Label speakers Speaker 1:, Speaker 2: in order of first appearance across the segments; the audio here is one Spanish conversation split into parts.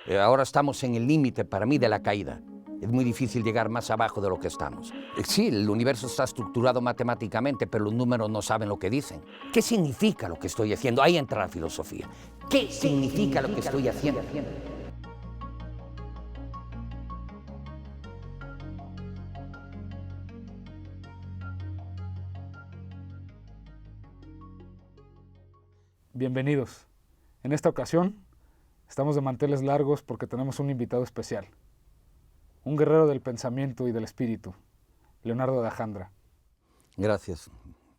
Speaker 1: Ahora estamos en el límite, para mí, de la caída. Es muy difícil llegar más abajo de lo que estamos. Sí, el universo está estructurado matemáticamente, pero los números no saben lo que dicen. ¿Qué significa lo que estoy haciendo? Ahí entra la filosofía. ¿Qué significa lo que estoy haciendo?
Speaker 2: Bienvenidos. En esta ocasión estamos de manteles largos porque tenemos un invitado especial. Un guerrero del pensamiento y del espíritu, Leonardo de Ajandra.
Speaker 1: Gracias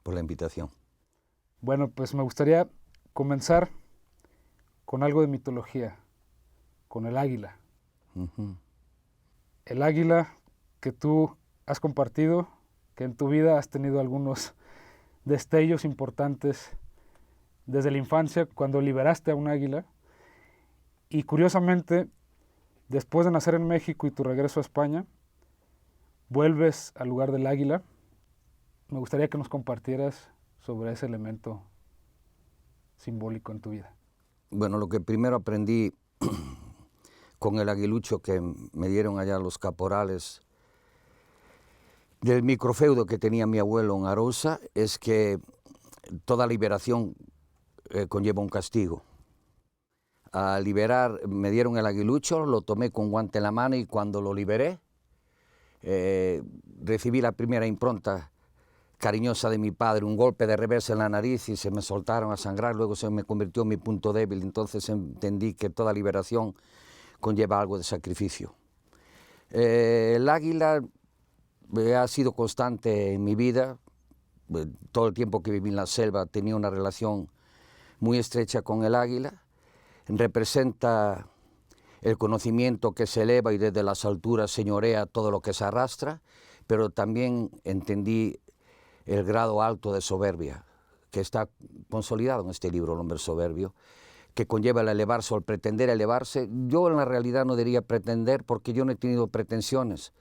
Speaker 1: por la invitación.
Speaker 2: Bueno, pues me gustaría comenzar con algo de mitología, con el águila. El águila que tú has compartido, que en tu vida has tenido algunos destellos importantes desde la infancia, cuando liberaste a un águila. Y curiosamente, después de nacer en México y tu regreso a España, vuelves al lugar del águila. Me gustaría que nos compartieras sobre ese elemento simbólico en tu vida.
Speaker 1: Bueno, lo que primero aprendí con el aguilucho que me dieron allá los caporales del microfeudo que tenía mi abuelo en Arousa es que toda liberación conlleva un castigo. Al liberar, me dieron el aguilucho, lo tomé con guante en la mano y cuando lo liberé, recibí la primera impronta cariñosa de mi padre, un golpe de revés en la nariz y se me soltaron a sangrar, luego se me convirtió en mi punto débil, entonces entendí que toda liberación conlleva algo de sacrificio. El águila ha sido constante en mi vida, todo el tiempo que viví en la selva tenía una relación muy estrecha con el águila, representa el conocimiento que se eleva y desde las alturas señorea todo lo que se arrastra, pero también entendí el grado alto de soberbia que está consolidado en este libro, El hombre soberbio, que conlleva el elevarse o el pretender elevarse. Yo en la realidad no diría pretender porque yo no he tenido pretensiones.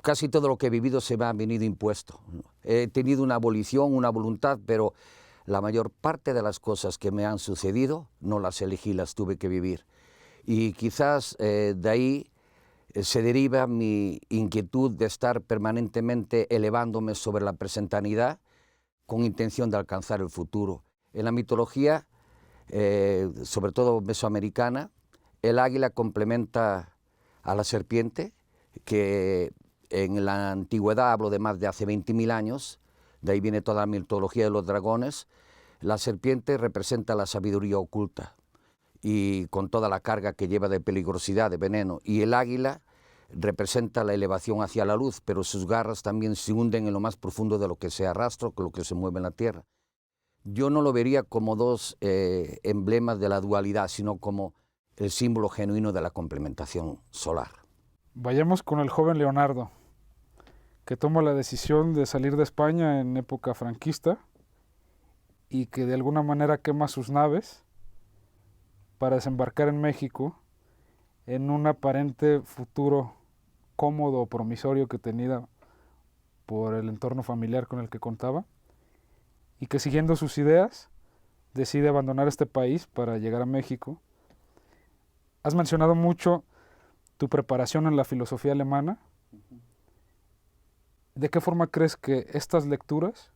Speaker 1: Casi todo lo que he vivido se me ha venido impuesto. He tenido una volición, una voluntad, pero la mayor parte de las cosas que me han sucedido no las elegí, las tuve que vivir. Y quizás de ahí se deriva mi inquietud de estar permanentemente elevándome sobre la presentanidad con intención de alcanzar el futuro. En la mitología, sobre todo mesoamericana, el águila complementa a la serpiente, que en la antigüedad, hablo de más de hace 20.000 años, de ahí viene toda la mitología de los dragones. La serpiente representa la sabiduría oculta y con toda la carga que lleva de peligrosidad, de veneno, y el águila representa la elevación hacia la luz, pero sus garras también se hunden en lo más profundo de lo que se arrastra, con lo que se mueve en la tierra. Yo no lo vería como dos emblemas de la dualidad, sino como el símbolo genuino de la complementación solar.
Speaker 2: Vayamos con el joven Leonardo, que toma la decisión de salir de España en época franquista y que de alguna manera quema sus naves para desembarcar en México en un aparente futuro cómodo o promisorio que tenía por el entorno familiar con el que contaba, y que siguiendo sus ideas decide abandonar este país para llegar a México. Has mencionado mucho tu preparación en la filosofía alemana. ¿De qué forma crees que estas lecturas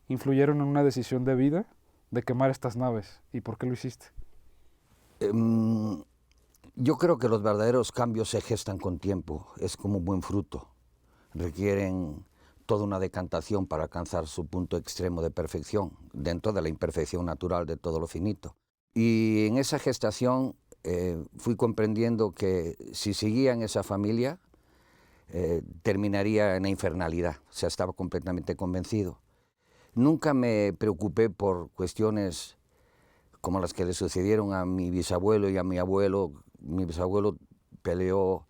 Speaker 2: influyeron en una decisión de vida de quemar estas naves y por qué lo hiciste?
Speaker 1: Yo creo que los verdaderos cambios se gestan con tiempo, es como un buen fruto. Requieren toda una decantación para alcanzar su punto extremo de perfección, dentro de la imperfección natural de todo lo finito. Y en esa gestación fui comprendiendo que si seguía en esa familia, terminaría en la infernalidad, o sea, estaba completamente convencido. Nunca me preocupé por cuestiones como las que le sucedieron a mi bisabuelo y a mi abuelo. Mi bisabuelo peleó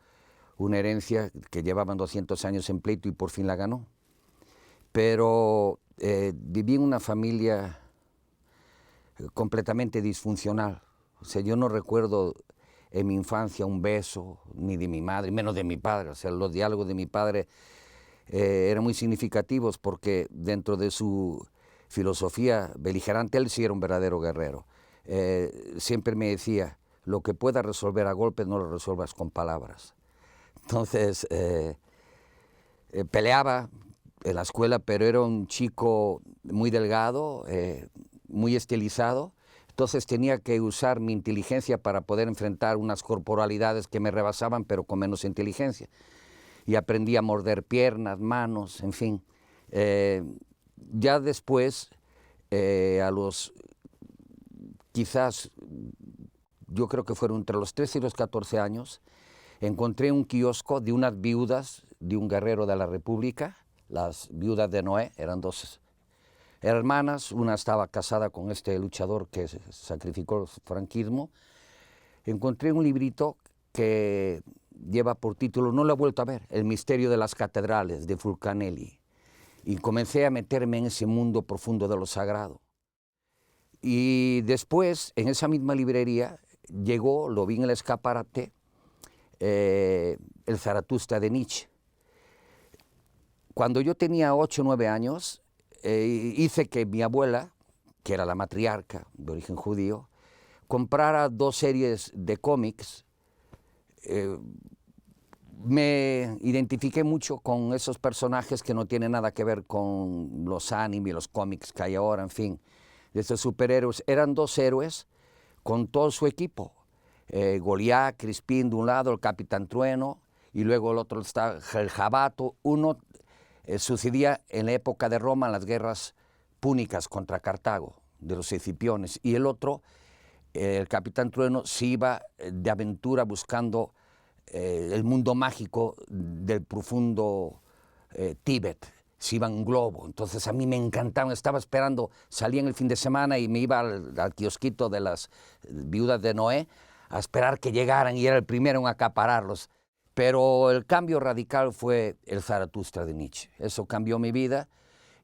Speaker 1: una herencia que llevaban 200 años en pleito y por fin la ganó. Pero viví en una familia completamente disfuncional. O sea, yo no recuerdo en mi infancia un beso, ni de mi madre, menos de mi padre. O sea, los diálogos de mi padre eran muy significativos porque dentro de su filosofía beligerante, él sí era un verdadero guerrero. Siempre me decía, lo que puedas resolver a golpes no lo resuelvas con palabras. Entonces, peleaba en la escuela, pero era un chico muy delgado, muy estilizado. Entonces tenía que usar mi inteligencia para poder enfrentar unas corporalidades que me rebasaban, pero con menos inteligencia. Y aprendí a morder piernas, manos, en fin. Ya después, a los, quizás, yo creo que fueron entre los 13 y los 14 años, encontré un kiosco de unas viudas de un guerrero de la República, las viudas de Noé, eran dos hermanas, una estaba casada con este luchador que sacrificó el franquismo. Encontré un librito que lleva por título, no lo he vuelto a ver, El misterio de las catedrales, de Fulcanelli. Y comencé a meterme en ese mundo profundo de lo sagrado. Y después, en esa misma librería, llegó, lo vi en el escaparate, el Zaratustra de Nietzsche. Cuando yo tenía 8 o 9 años, hice que mi abuela, que era la matriarca de origen judío, comprara 2 series de cómics. Me identifiqué mucho con esos personajes que no tienen nada que ver con los animes, los cómics que hay ahora, en fin, de estos superhéroes. Eran 2 héroes con todo su equipo. Goliat, Crispín de un lado, el Capitán Trueno, y luego el otro está el Jabato. Uno sucedía en la época de Roma, en las guerras púnicas contra Cartago, de los escipiones, y el otro, el Capitán Trueno, se iba de aventura buscando el mundo mágico del profundo Tíbet. Se iba en globo. Entonces a mí me encantaban, estaba esperando, salía en el fin de semana y me iba al kiosquito de las viudas de Noé a esperar que llegaran y era el primero en acapararlos. Pero el cambio radical fue el Zaratustra de Nietzsche. Eso cambió mi vida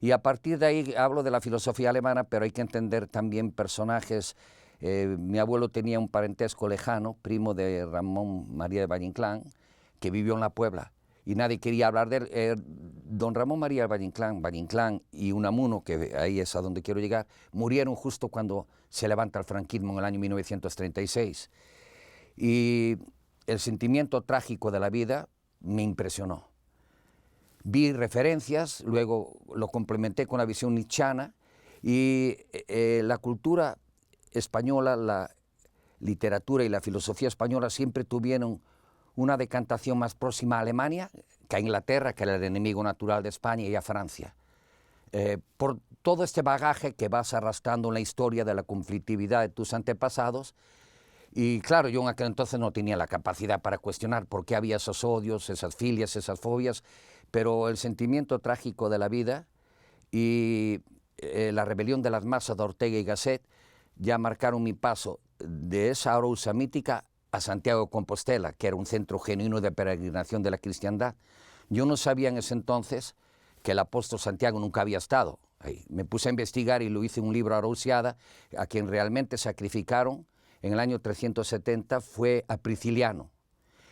Speaker 1: y a partir de ahí hablo de la filosofía alemana, pero hay que entender también personajes. Mi abuelo tenía un parentesco lejano, primo de Ramón María de Valle-Inclán, que vivió en la Puebla y nadie quería hablar de él. Don Ramón María de Valle-Inclán y Unamuno, que ahí es a donde quiero llegar, murieron justo cuando se levanta el franquismo en el año 1936. Y el sentimiento trágico de la vida me impresionó. Vi referencias, luego lo complementé con la visión nietzscheana y la cultura española, la literatura y la filosofía española siempre tuvieron una decantación más próxima a Alemania que a Inglaterra, que era el enemigo natural de España, y a Francia. Por todo este bagaje que vas arrastrando en la historia de la conflictividad de tus antepasados. Y claro, yo en aquel entonces no tenía la capacidad para cuestionar por qué había esos odios, esas filias, esas fobias, pero el sentimiento trágico de la vida y la rebelión de las masas de Ortega y Gasset ya marcaron mi paso de esa Arousa mítica a Santiago de Compostela, que era un centro genuino de peregrinación de la cristiandad. Yo no sabía en ese entonces que el apóstol Santiago nunca había estado ahí. Me puse a investigar y lo hice en un libro, Arousiada, a quien realmente sacrificaron en el año 370 fue a Prisciliano.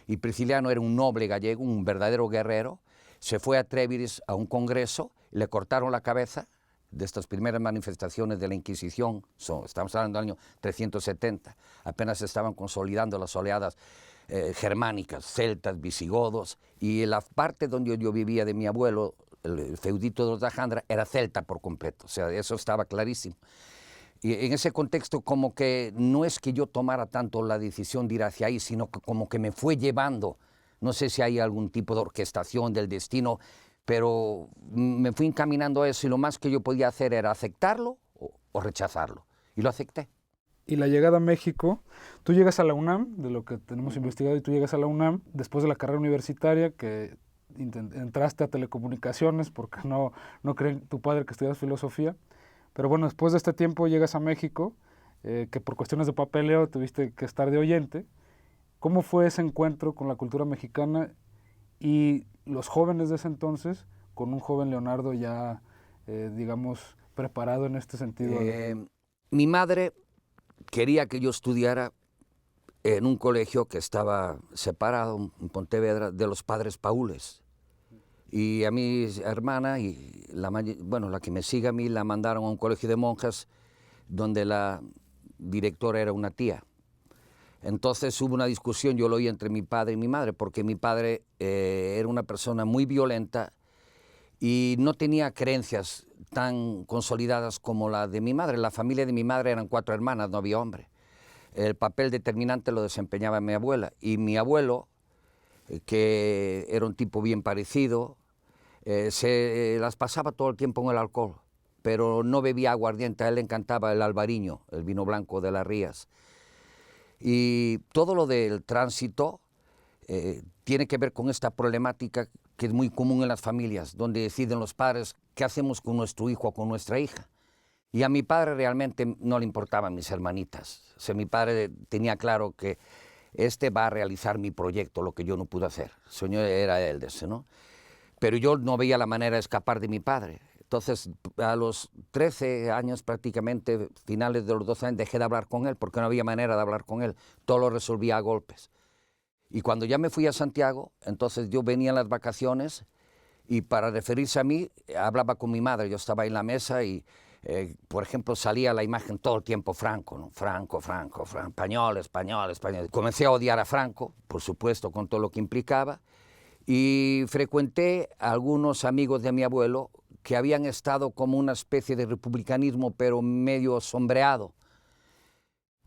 Speaker 1: Y Prisciliano era un noble gallego, un verdadero guerrero. Se fue a Tréviris a un congreso, le cortaron la cabeza de estas primeras manifestaciones de la Inquisición. Estamos hablando del año 370. Apenas se estaban consolidando las oleadas germánicas, celtas, visigodos. Y en la parte donde yo vivía de mi abuelo, el feudito de los de Alejandra, era celta por completo. O sea, eso estaba clarísimo. Y en ese contexto, como que no es que yo tomara tanto la decisión de ir hacia ahí, sino que como que me fue llevando, no sé si hay algún tipo de orquestación del destino, pero me fui encaminando a eso y lo más que yo podía hacer era aceptarlo o rechazarlo. Y lo acepté.
Speaker 2: Y la llegada a México, tú llegas a la UNAM, de lo que tenemos investigado, y tú llegas a la UNAM después de la carrera universitaria, que entraste a telecomunicaciones porque no creen tu padre que estudias filosofía. Pero bueno, después de este tiempo llegas a México, que por cuestiones de papeleo tuviste que estar de oyente. ¿Cómo fue ese encuentro con la cultura mexicana y los jóvenes de ese entonces con un joven Leonardo ya, digamos, preparado en este sentido?
Speaker 1: Mi madre quería que yo estudiara en un colegio que estaba separado en Pontevedra de los Padres Paules. Y a mi hermana, y la que me sigue a mí, la mandaron a un colegio de monjas donde la directora era una tía. Entonces hubo una discusión, yo lo oí entre mi padre y mi madre, porque mi padre era una persona muy violenta y no tenía creencias tan consolidadas como la de mi madre. La familia de mi madre eran 4 hermanas, no había hombre. El papel determinante lo desempeñaba mi abuela. Y mi abuelo, que era un tipo bien parecido, se las pasaba todo el tiempo en el alcohol, pero no bebía aguardiente. A él le encantaba el albariño, el vino blanco de las Rías. Y todo lo del tránsito tiene que ver con esta problemática que es muy común en las familias, donde deciden los padres qué hacemos con nuestro hijo o con nuestra hija. Y a mi padre realmente no le importaban mis hermanitas. O sea, mi padre tenía claro que este va a realizar mi proyecto, lo que yo no pude hacer. El sueño era él de ese, ¿no? Pero yo no veía la manera de escapar de mi padre. Entonces, a los 13 años prácticamente, finales de los 12 años, dejé de hablar con él, porque no había manera de hablar con él. Todo lo resolvía a golpes. Y cuando ya me fui a Santiago, entonces yo venía en las vacaciones y para referirse a mí, hablaba con mi madre. Yo estaba en la mesa y, por ejemplo, salía la imagen todo el tiempo Franco, ¿no? Franco, español, español, español. Comencé a odiar a Franco, por supuesto, con todo lo que implicaba. Y frecuenté a algunos amigos de mi abuelo que habían estado como una especie de republicanismo, pero medio sombreado.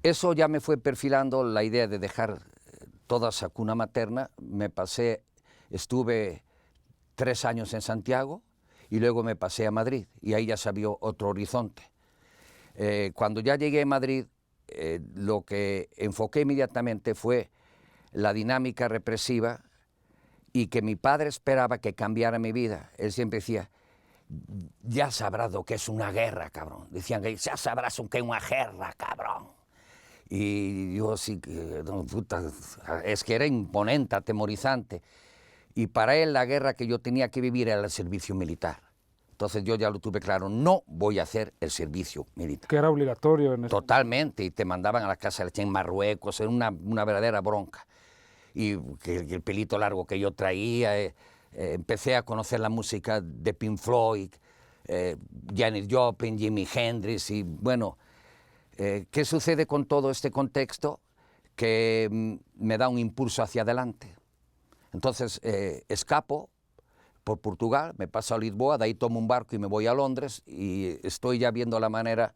Speaker 1: Eso ya me fue perfilando la idea de dejar toda esa cuna materna. Estuve 3 años en Santiago y luego me pasé a Madrid y ahí ya se abrió otro horizonte. Cuando ya llegué a Madrid, lo que enfoqué inmediatamente fue la dinámica represiva y que mi padre esperaba que cambiara mi vida. Él siempre decía, ya sabrás lo que es una guerra, cabrón. Decían que ya sabrás lo que es una guerra, cabrón. Y yo sí, no, puta, es que era imponente, atemorizante. Y para él la guerra que yo tenía que vivir era el servicio militar. Entonces yo ya lo tuve claro, no voy a hacer el servicio militar.
Speaker 2: Que era obligatorio en
Speaker 1: Totalmente, y te mandaban a la casa de leche en Marruecos, era una verdadera bronca. Y el pelito largo que yo traía, empecé a conocer la música de Pink Floyd, Janis Joplin, Jimi Hendrix, y bueno, ¿qué sucede con todo este contexto? Que me da un impulso hacia adelante. Entonces escapo por Portugal, me paso a Lisboa, de ahí tomo un barco y me voy a Londres y estoy ya viendo la manera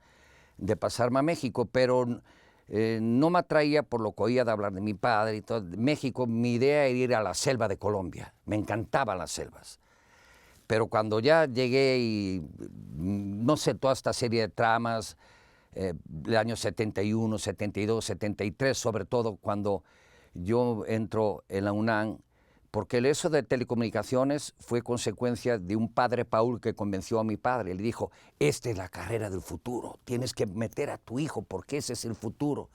Speaker 1: de pasarme a México, pero no me atraía por lo que oía de hablar de mi padre y todo. México, mi idea era ir a la selva de Colombia, me encantaban las selvas. Pero cuando ya llegué y, no sé, toda esta serie de tramas, del año 71, 72, 73, sobre todo cuando yo entro en la UNAM, porque eso de telecomunicaciones fue consecuencia de un padre Paul que convenció a mi padre. Le dijo, esta es la carrera del futuro, tienes que meter a tu hijo porque ese es el futuro.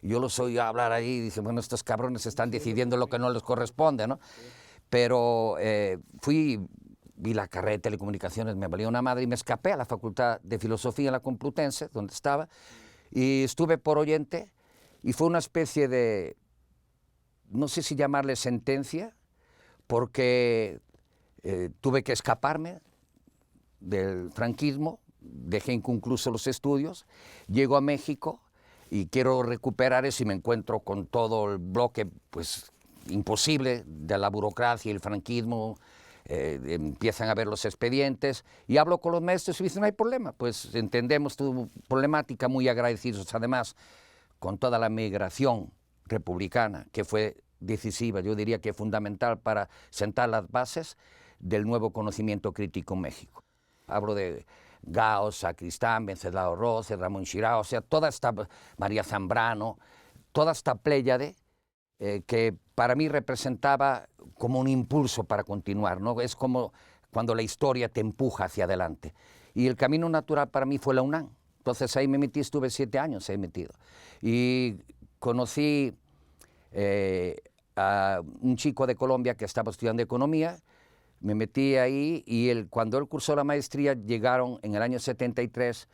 Speaker 1: Y yo los oí hablar ahí y dije, bueno, estos cabrones están decidiendo lo que no les corresponde, ¿no? Pero vi la carrera de telecomunicaciones, me valió una madre y me escapé a la Facultad de Filosofía en la Complutense, donde estaba, y estuve por oyente y fue una especie de, no sé si llamarle sentencia, porque tuve que escaparme del franquismo, dejé inconclusos los estudios, llego a México y quiero recuperar eso y me encuentro con todo el bloque pues, imposible de la burocracia y el franquismo. Empiezan a ver los expedientes y hablo con los maestros y dicen, no hay problema, pues entendemos tu problemática, muy agradecidos además con toda la migración republicana que fue decisiva, yo diría que fundamental para sentar las bases del nuevo conocimiento crítico en México. Hablo de Gauss, Sacristán, Venceslao Rosas, Ramón Xirao, o sea, toda esta, María Zambrano, toda esta pléyade que para mí representaba como un impulso para continuar, ¿no? Es como cuando la historia te empuja hacia adelante. Y el camino natural para mí fue la UNAM. Entonces ahí me metí, estuve 7 años ahí metido. Y conocí a un chico de Colombia que estaba estudiando economía, me metí ahí y cuando él cursó la maestría llegaron en el año 73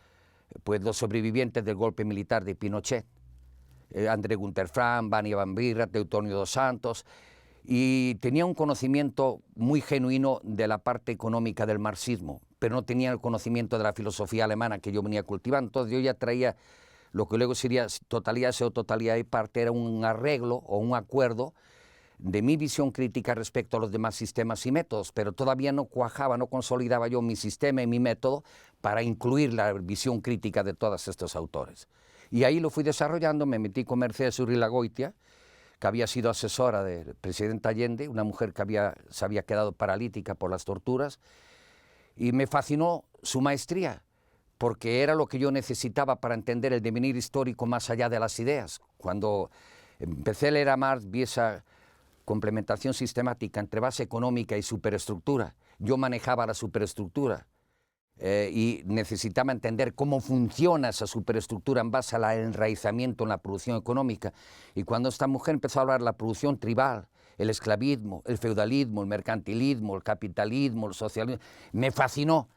Speaker 1: pues, los sobrevivientes del golpe militar de Pinochet, André Gunter Frank, Bani Van Birra, Teutonio dos Santos, y tenía un conocimiento muy genuino de la parte económica del marxismo, pero no tenía el conocimiento de la filosofía alemana que yo venía cultivando. Entonces yo ya traía lo que luego sería totalidad o totalidad y parte, era un arreglo o un acuerdo de mi visión crítica respecto a los demás sistemas y métodos, pero todavía no cuajaba, no consolidaba yo mi sistema y mi método para incluir la visión crítica de todos estos autores. Y ahí lo fui desarrollando, me metí con Mercedes Urilagoitia, que había sido asesora del presidente Allende, una mujer que se había quedado paralítica por las torturas, y me fascinó su maestría, porque era lo que yo necesitaba para entender el devenir histórico más allá de las ideas. Cuando empecé a leer a Marx, vi esa complementación sistemática entre base económica y superestructura. Yo manejaba la superestructura y necesitaba entender cómo funciona esa superestructura en base al enraizamiento en la producción económica. Y cuando esta mujer empezó a hablar de la producción tribal, el esclavismo, el feudalismo, el mercantilismo, el capitalismo, el socialismo, me fascinó.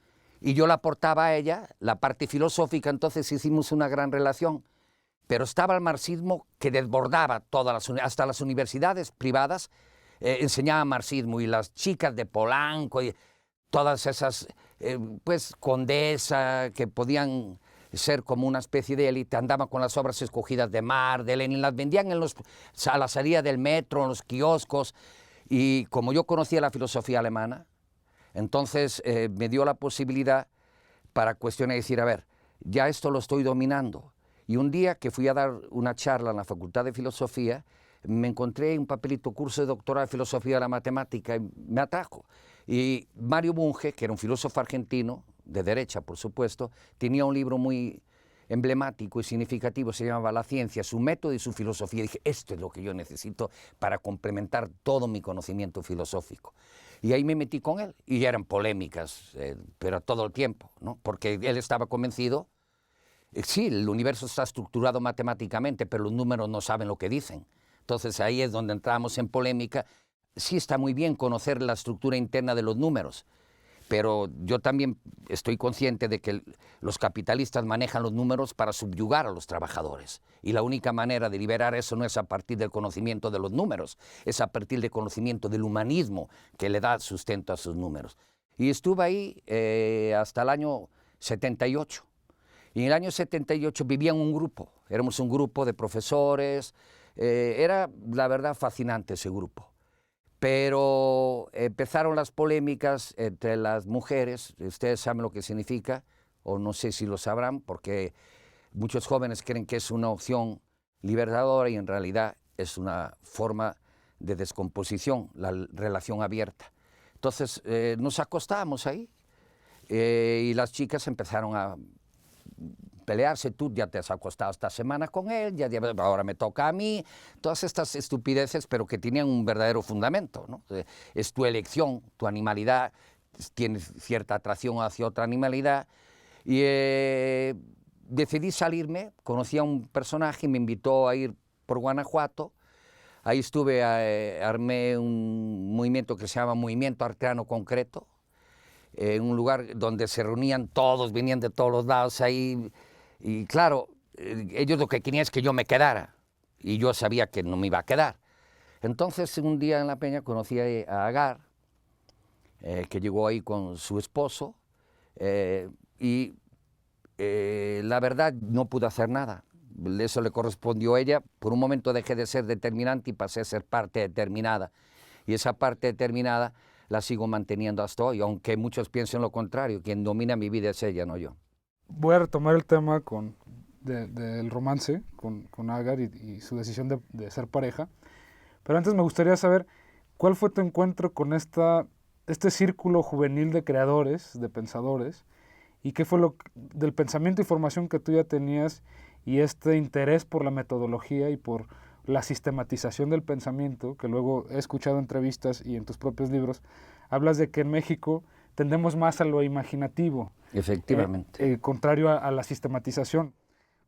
Speaker 1: Y yo la aportaba a ella, la parte filosófica, entonces hicimos una gran relación. Pero estaba el marxismo que desbordaba hasta las universidades privadas enseñaban marxismo, y las chicas de Polanco y todas esas, pues, condesa, que podían ser como una especie de élite, andaban con las obras escogidas de Marx, de Lenin, las vendían a la salida del metro, en los kioscos, y como yo conocía la filosofía alemana, entonces me dio la posibilidad para cuestionar y decir, a ver, ya esto lo estoy dominando. Y un día que fui a dar una charla en la Facultad de Filosofía, me encontré un papelito, curso de doctorado de Filosofía de la Matemática, y me atrajo. Y Mario Bunge, que era un filósofo argentino, de derecha por supuesto, tenía un libro muy emblemático y significativo, se llamaba La ciencia, su método y su filosofía. Y dije, esto es lo que yo necesito para complementar todo mi conocimiento filosófico. Y ahí me metí con él, y ya eran polémicas, pero todo el tiempo, ¿no? Porque él estaba convencido. Sí, el universo está estructurado matemáticamente, pero los números no saben lo que dicen. Entonces ahí es donde entramos en polémica. Sí está muy bien conocer la estructura interna de los números, pero yo también estoy consciente de que los capitalistas manejan los números para subyugar a los trabajadores. Y la única manera de liberar eso no es a partir del conocimiento de los números, es a partir del conocimiento del humanismo que le da sustento a sus números. Y estuve ahí hasta el año 78. Y en el año 78 vivía en un grupo, éramos un grupo de profesores, era la verdad fascinante ese grupo. Pero empezaron las polémicas entre las mujeres, ustedes saben lo que significa, o no sé si lo sabrán, porque muchos jóvenes creen que es una opción libertadora y en realidad es una forma de descomposición, la relación abierta. Entonces nos acostábamos ahí y las chicas empezaron a pelearse, tú ya te has acostado esta semana con él, ahora me toca a mí, todas estas estupideces, pero que tenían un verdadero fundamento, ¿no? Es tu elección, tu animalidad, tienes cierta atracción hacia otra animalidad, y decidí salirme, conocí a un personaje y me invitó a ir por Guanajuato. Ahí estuve, armé un movimiento que se llama Movimiento Arteano Concreto, un lugar donde se reunían todos, venían de todos los lados ahí, y claro, ellos lo que querían es que yo me quedara, y yo sabía que no me iba a quedar. Entonces un día en La Peña conocí a Agar, que llegó ahí con su esposo, y la verdad no pude hacer nada. Eso le correspondió a ella. Por un momento dejé de ser determinante y pasé a ser parte determinada, y esa parte determinada la sigo manteniendo hasta hoy, aunque muchos piensen lo contrario. Quien domina mi vida es ella, no yo.
Speaker 2: Voy a retomar el tema del romance con Agar y su decisión de ser pareja, pero antes me gustaría saber cuál fue tu encuentro con este círculo juvenil de creadores, de pensadores, y qué fue del pensamiento y formación que tú ya tenías, y este interés por la metodología y por la sistematización del pensamiento, que luego he escuchado en entrevistas y en tus propios libros, hablas de que en México tendemos más a lo imaginativo.
Speaker 1: Efectivamente.
Speaker 2: Contrario a la sistematización.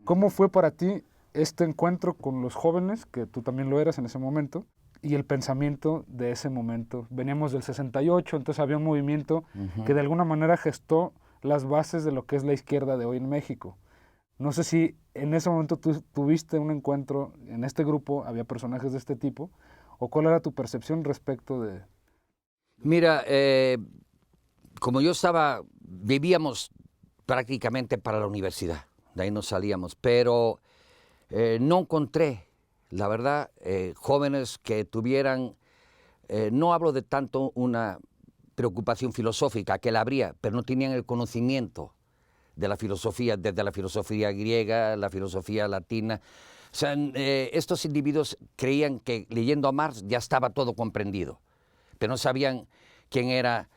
Speaker 2: ¿Cómo fue para ti este encuentro con los jóvenes, que tú también lo eras en ese momento, y el pensamiento de ese momento? Veníamos del 68, entonces había un movimiento que de alguna manera gestó las bases de lo que es la izquierda de hoy en México. No sé si en ese momento tú tuviste un encuentro, en este grupo había personajes de este tipo, o cuál era tu percepción respecto de...
Speaker 1: Mira, como yo vivíamos prácticamente para la universidad. de ahí no salíamos, pero no encontré, la verdad, jóvenes que tuvieran, no hablo de tanto una preocupación filosófica, que la habría, pero no tenían el conocimiento de la filosofía, desde la filosofía griega, la filosofía latina. O sea, estos individuos creían que leyendo a Marx ya estaba todo comprendido, pero no sabían quién era,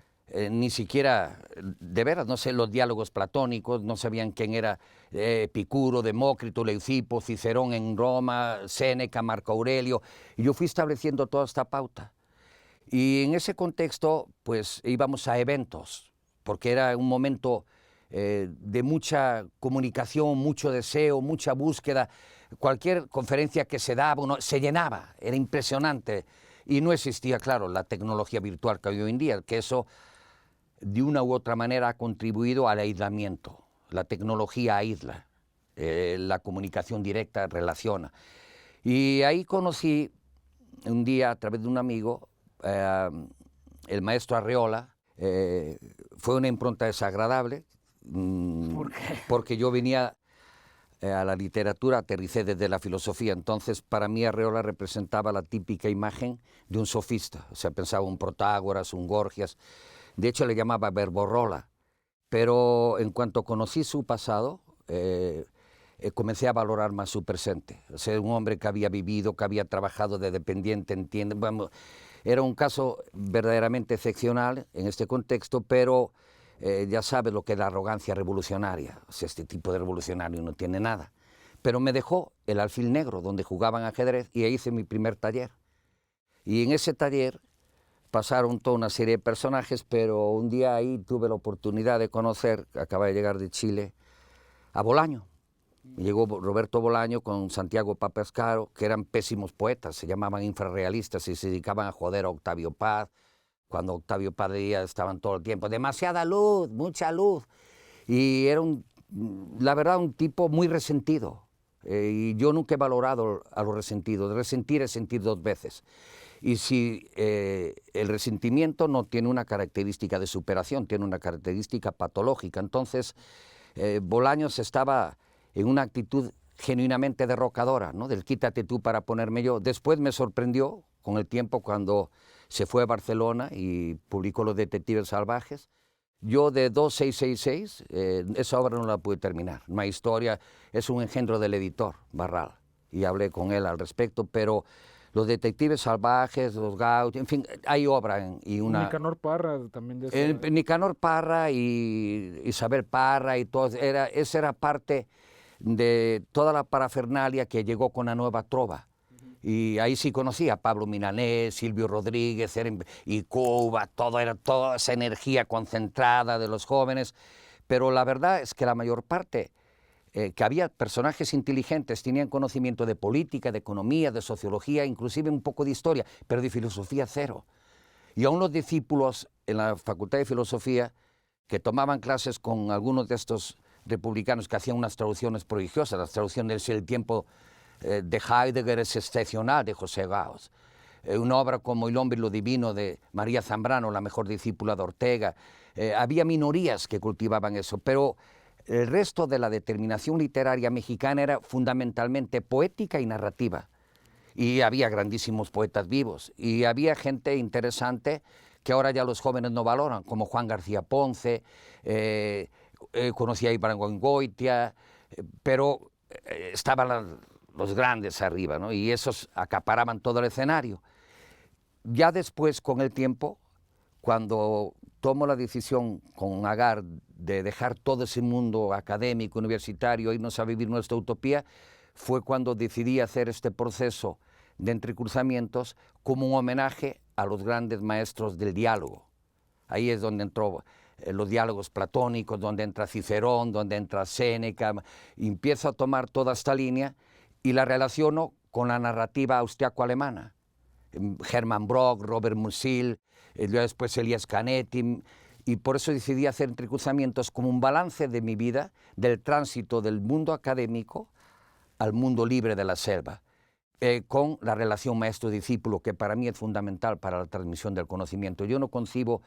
Speaker 1: ni siquiera, de veras, no sé, los diálogos platónicos, no sabían quién era Epicuro, Demócrito, Leucipo, Cicerón en Roma, Séneca, Marco Aurelio. Y yo fui estableciendo toda esta pauta. Y en ese contexto, pues íbamos a eventos, porque era un momento de mucha comunicación, mucho deseo, mucha búsqueda. Cualquier conferencia que se daba, uno, se llenaba, era impresionante. Y no existía, claro, la tecnología virtual que hay hoy en día, que eso de una u otra manera ha contribuido al aislamiento. La tecnología aísla, la comunicación directa relaciona. Y ahí conocí un día, a través de un amigo, el maestro Arreola. Fue una impronta desagradable.
Speaker 2: ¿Por qué?
Speaker 1: Porque yo venía a la literatura, aterricé desde la filosofía. Entonces, para mí Arreola representaba la típica imagen de un sofista. O sea, pensaba un Protágoras, un Gorgias. De hecho, le llamaba verborrola. Pero en cuanto conocí su pasado, comencé a valorar más su presente. O sea, un hombre que había vivido, que había trabajado de dependiente, entiende. Bueno, era un caso verdaderamente excepcional en este contexto, pero ya sabes lo que es la arrogancia revolucionaria. O sea, este tipo de revolucionario no tiene nada. Pero me dejó el Alfil Negro, donde jugaban ajedrez, y ahí hice mi primer taller. Y en ese taller pasaron toda una serie de personajes, pero un día ahí tuve la oportunidad de conocer, acaba de llegar de Chile, a Bolaño. Llegó Roberto Bolaño con Santiago Papascaro, que eran pésimos poetas, se llamaban infrarrealistas y se dedicaban a joder a Octavio Paz. Cuando Octavio Paz decía, estaban todo el tiempo, demasiada luz, mucha luz. Y era, la verdad, un tipo muy resentido. Y yo nunca he valorado a los resentidos. Resentir es sentir dos veces. Y si el resentimiento no tiene una característica de superación, tiene una característica patológica. Entonces, Bolaños estaba en una actitud genuinamente derrocadora, ¿no? Del quítate tú para ponerme yo. Después me sorprendió con el tiempo cuando se fue a Barcelona y publicó Los Detectives Salvajes. Yo de 2666, esa obra no la pude terminar. Una historia, es un engendro del editor, Barral, y hablé con él al respecto, pero Los Detectives Salvajes, Los Gauchos, en fin, hay obra. Y una,
Speaker 2: Nicanor Parra también de esa...
Speaker 1: Nicanor Parra y Isabel Parra y todo, esa era parte de toda la parafernalia que llegó con la nueva trova. Y ahí sí conocí a Pablo Milanés, Silvio Rodríguez y Cuba, era toda esa energía concentrada de los jóvenes. Pero la verdad es que la mayor parte, que había personajes inteligentes, tenían conocimiento de política, de economía, de sociología, inclusive un poco de historia, pero de filosofía cero. Y aún los discípulos en la Facultad de Filosofía, que tomaban clases con algunos de estos republicanos que hacían unas traducciones prodigiosas, las traducciones del tiempo de Heidegger es excepcional, de José Gauss. Una obra como El hombre y lo divino de María Zambrano, la mejor discípula de Ortega. Había minorías que cultivaban eso, pero el resto de la determinación literaria mexicana era fundamentalmente poética y narrativa. Y había grandísimos poetas vivos, y había gente interesante que ahora ya los jóvenes no valoran, como Juan García Ponce, conocí a Ibargüengoitia, pero estaban los grandes arriba, ¿no? Y esos acaparaban todo el escenario. Ya después, con el tiempo, cuando tomo la decisión con Agar de dejar todo ese mundo académico, universitario, irnos a vivir nuestra utopía, fue cuando decidí hacer este proceso de entrecruzamientos como un homenaje a los grandes maestros del diálogo. Ahí es donde entró los diálogos platónicos, donde entra Cicerón, donde entra Séneca, y empiezo a tomar toda esta línea y la relaciono con la narrativa austriaco-alemana. Hermann Brock, Robert Musil, después Elías Canetti, y por eso decidí hacer entrecruzamientos como un balance de mi vida, del tránsito del mundo académico al mundo libre de la selva, con la relación maestro-discípulo, que para mí es fundamental para la transmisión del conocimiento. Yo no concibo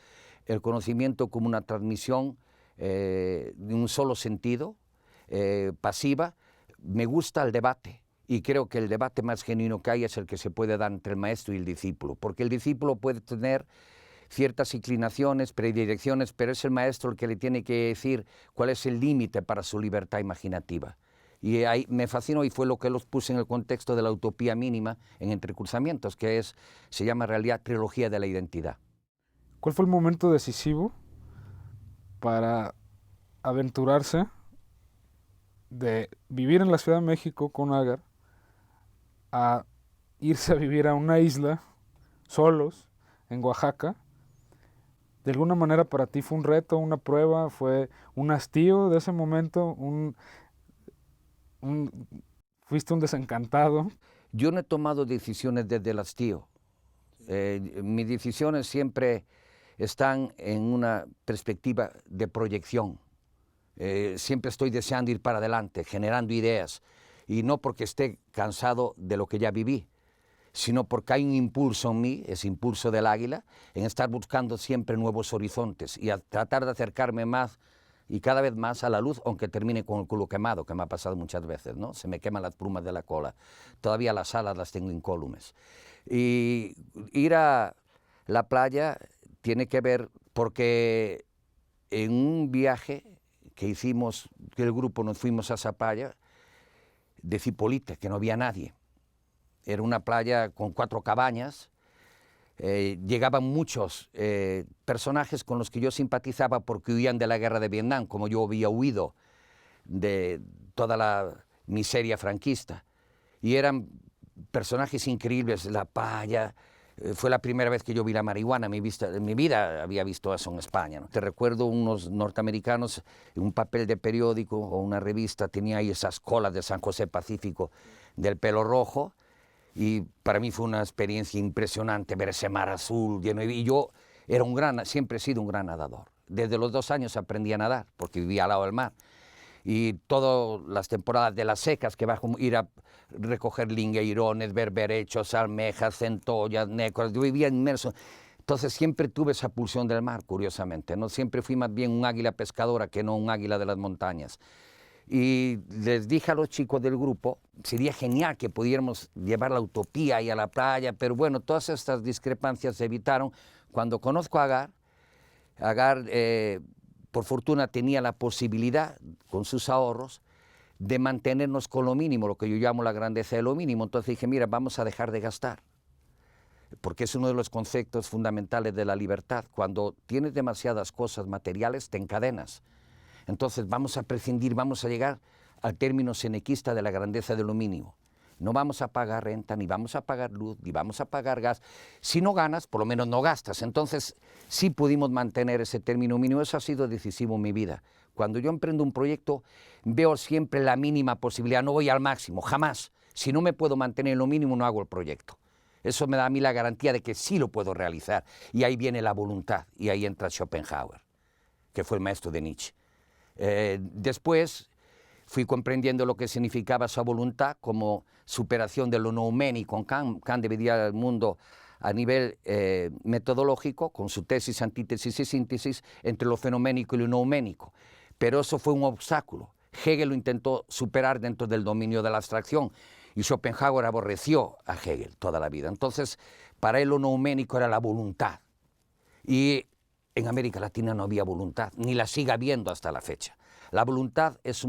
Speaker 1: el conocimiento como una transmisión de un solo sentido, pasiva. Me gusta el debate y creo que el debate más genuino que hay es el que se puede dar entre el maestro y el discípulo, porque el discípulo puede tener ciertas inclinaciones, predilecciones, pero es el maestro el que le tiene que decir cuál es el límite para su libertad imaginativa. Y ahí me fascinó y fue lo que los puse en el contexto de la utopía mínima en Entrecruzamientos, que se llama en realidad Trilogía de la Identidad.
Speaker 2: ¿Cuál fue el momento decisivo para aventurarse de vivir en la Ciudad de México con Agar a irse a vivir a una isla solos en Oaxaca? ¿De alguna manera para ti fue un reto, una prueba, fue un hastío de ese momento, fuiste un desencantado?
Speaker 1: Yo no he tomado decisiones desde el hastío. Mis decisiones siempre están en una perspectiva de proyección. Siempre estoy deseando ir para adelante, generando ideas, y no porque esté cansado de lo que ya viví, sino porque hay un impulso en mí, ese impulso del águila, en estar buscando siempre nuevos horizontes y a tratar de acercarme más y cada vez más a la luz, aunque termine con el culo quemado, que me ha pasado muchas veces, ¿no? Se me queman las plumas de la cola, todavía las alas las tengo incólumes. Y ir a la playa tiene que ver porque en un viaje que hicimos, que el grupo nos fuimos a esa playa de Cipolite, que no había nadie. Era una playa con 4 cabañas, llegaban muchos personajes con los que yo simpatizaba porque huían de la guerra de Vietnam, como yo había huido de toda la miseria franquista. Y eran personajes increíbles, la paya. Fue la primera vez que yo vi la marihuana, en mi vida había visto eso en España, ¿no? Te recuerdo unos norteamericanos, en un papel de periódico o una revista, tenía ahí esas colas de San José Pacífico del pelo rojo, y para mí fue una experiencia impresionante ver ese mar azul lleno, y yo siempre he sido un gran nadador. Desde los 2 años aprendí a nadar, porque vivía al lado del mar. Y todas las temporadas de las secas, que vas a ir a recoger lingueirones, berberechos, almejas, centollas, nécoras, yo vivía inmerso. Entonces siempre tuve esa pulsión del mar, curiosamente, ¿no? Siempre fui más bien un águila pescadora que no un águila de las montañas. Y les dije a los chicos del grupo, sería genial que pudiéramos llevar la utopía ahí a la playa, pero bueno, todas estas discrepancias se evitaron. Cuando conozco a Agar, por fortuna tenía la posibilidad, con sus ahorros, de mantenernos con lo mínimo, lo que yo llamo la grandeza de lo mínimo. Entonces dije, mira, vamos a dejar de gastar, porque es uno de los conceptos fundamentales de la libertad. Cuando tienes demasiadas cosas materiales, te encadenas. Entonces vamos a prescindir, vamos a llegar al término senequista de la grandeza de lo mínimo. No vamos a pagar renta, ni vamos a pagar luz, ni vamos a pagar gas. Si no ganas, por lo menos no gastas. Entonces sí pudimos mantener ese término mínimo. Eso ha sido decisivo en mi vida. Cuando yo emprendo un proyecto, veo siempre la mínima posibilidad, no voy al máximo, jamás. Si no me puedo mantener en lo mínimo, no hago el proyecto. Eso me da a mí la garantía de que sí lo puedo realizar. Y ahí viene la voluntad, y ahí entra Schopenhauer, que fue el maestro de Nietzsche. Después fui comprendiendo lo que significaba esa voluntad como superación de lo nouménico. Kant dividía el mundo a nivel metodológico, con su tesis, antítesis y síntesis, entre lo fenoménico y lo nouménico. Pero eso fue un obstáculo. Hegel lo intentó superar dentro del dominio de la abstracción, y Schopenhauer aborreció a Hegel toda la vida. Entonces, para él lo nouménico era la voluntad. Y en América Latina no había voluntad, ni la sigue habiendo hasta la fecha. La voluntad es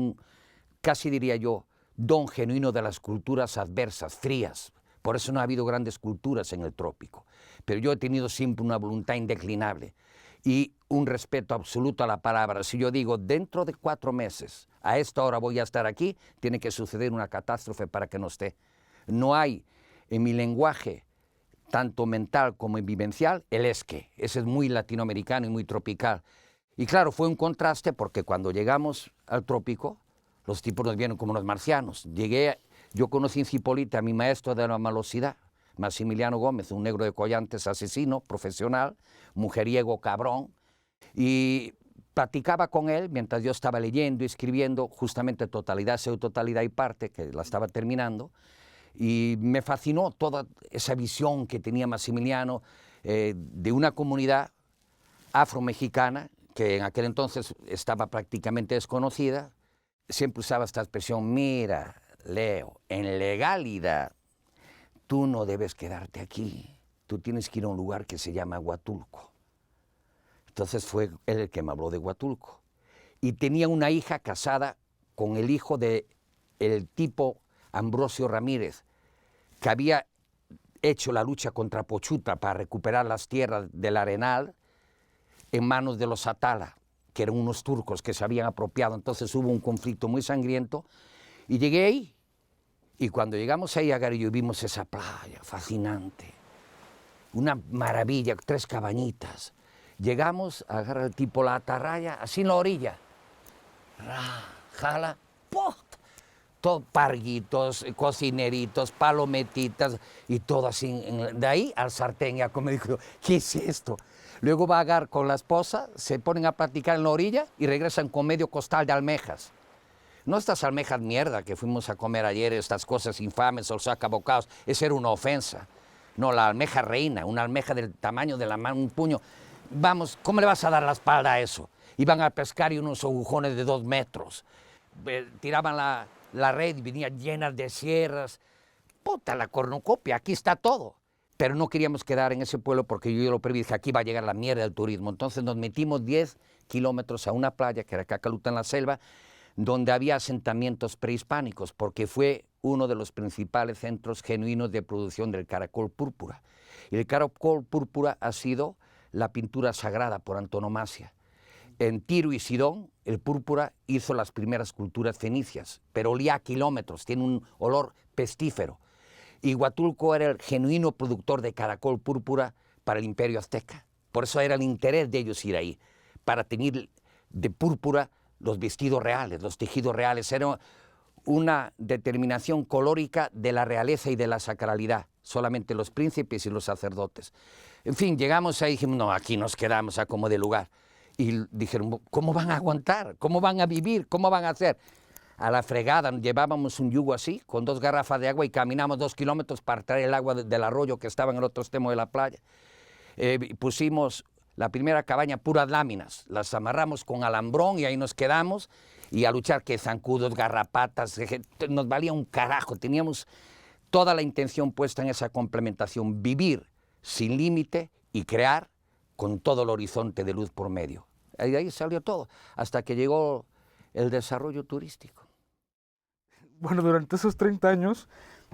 Speaker 1: casi diría yo, don genuino de las culturas adversas, frías. Por eso no ha habido grandes culturas en el trópico. Pero yo he tenido siempre una voluntad indeclinable y un respeto absoluto a la palabra. Si yo digo, dentro de 4 meses, a esta hora voy a estar aquí, tiene que suceder una catástrofe para que no esté. No hay en mi lenguaje, tanto mental como vivencial, el es que. Ese es muy latinoamericano y muy tropical. Y claro, fue un contraste porque cuando llegamos al trópico, los tipos nos vieron como unos marcianos. Yo conocí en Cipolite a mi maestro de la malosidad, Maximiliano Gómez, un negro de collantes, asesino, profesional, mujeriego, cabrón, y platicaba con él mientras yo estaba leyendo y escribiendo justamente Totalidad, Pseudototalidad y Parte, que la estaba terminando, y me fascinó toda esa visión que tenía Maximiliano de una comunidad afromexicana que en aquel entonces estaba prácticamente desconocida, siempre usaba esta expresión: mira, Leo, en legalidad, tú no debes quedarte aquí, tú tienes que ir a un lugar que se llama Huatulco. Entonces fue él el que me habló de Huatulco. Y tenía una hija casada con el hijo del tipo Ambrosio Ramírez, que había hecho la lucha contra Pochuta para recuperar las tierras del Arenal en manos de los Atala, que eran unos turcos que se habían apropiado. Entonces hubo un conflicto muy sangriento y llegué ahí. Y cuando llegamos ahí a Garillo vimos esa playa fascinante, una maravilla, 3 cabañitas. Llegamos, agarra el tipo la atarraya, así en la orilla, jala, ¡pum! Todo parguitos, cocineritos, palometitas y todo así. De ahí al sartén, ya como dijo, ¿qué es esto? Luego va a agarrar con la esposa, se ponen a platicar en la orilla y regresan con medio costal de almejas. No estas almejas mierda que fuimos a comer ayer, estas cosas infames, o sacabocados, esa era una ofensa. No, la almeja reina, una almeja del tamaño de la mano, un puño. Vamos, ¿cómo le vas a dar la espalda a eso? Iban a pescar y unos agujones de 2 metros. Tiraban la red y venía llena de sierras. Puta, la cornucopia, aquí está todo. Pero no queríamos quedar en ese pueblo porque yo lo preví, dije, aquí va a llegar la mierda del turismo. Entonces nos metimos 10 kilómetros a una playa, que era Cacaluta en la selva, donde había asentamientos prehispánicos, porque fue uno de los principales centros genuinos de producción del caracol púrpura. Y el caracol púrpura ha sido la pintura sagrada por antonomasia. En Tiro y Sidón, el púrpura hizo las primeras culturas fenicias, pero olía a kilómetros, tiene un olor pestífero. Y Huatulco era el genuino productor de caracol púrpura para el imperio azteca. Por eso era el interés de ellos ir ahí, para tener de púrpura los vestidos reales, los tejidos reales. Era una determinación colórica de la realeza y de la sacralidad, solamente los príncipes y los sacerdotes. En fin, llegamos ahí y dijimos, no, aquí nos quedamos a como de lugar. Y dijeron, ¿cómo van a aguantar? ¿Cómo van a vivir? ¿Cómo van a hacer? A la fregada, llevábamos un yugo así, con 2 garrafas de agua y caminamos 2 kilómetros para traer el agua del arroyo que estaba en el otro extremo de la playa. Pusimos la primera cabaña, puras láminas, las amarramos con alambrón y ahí nos quedamos y a luchar, que zancudos, garrapatas, nos valía un carajo. Teníamos toda la intención puesta en esa complementación, vivir sin límite y crear con todo el horizonte de luz por medio. Y de ahí salió todo, hasta que llegó el desarrollo turístico.
Speaker 2: Bueno, durante esos 30 años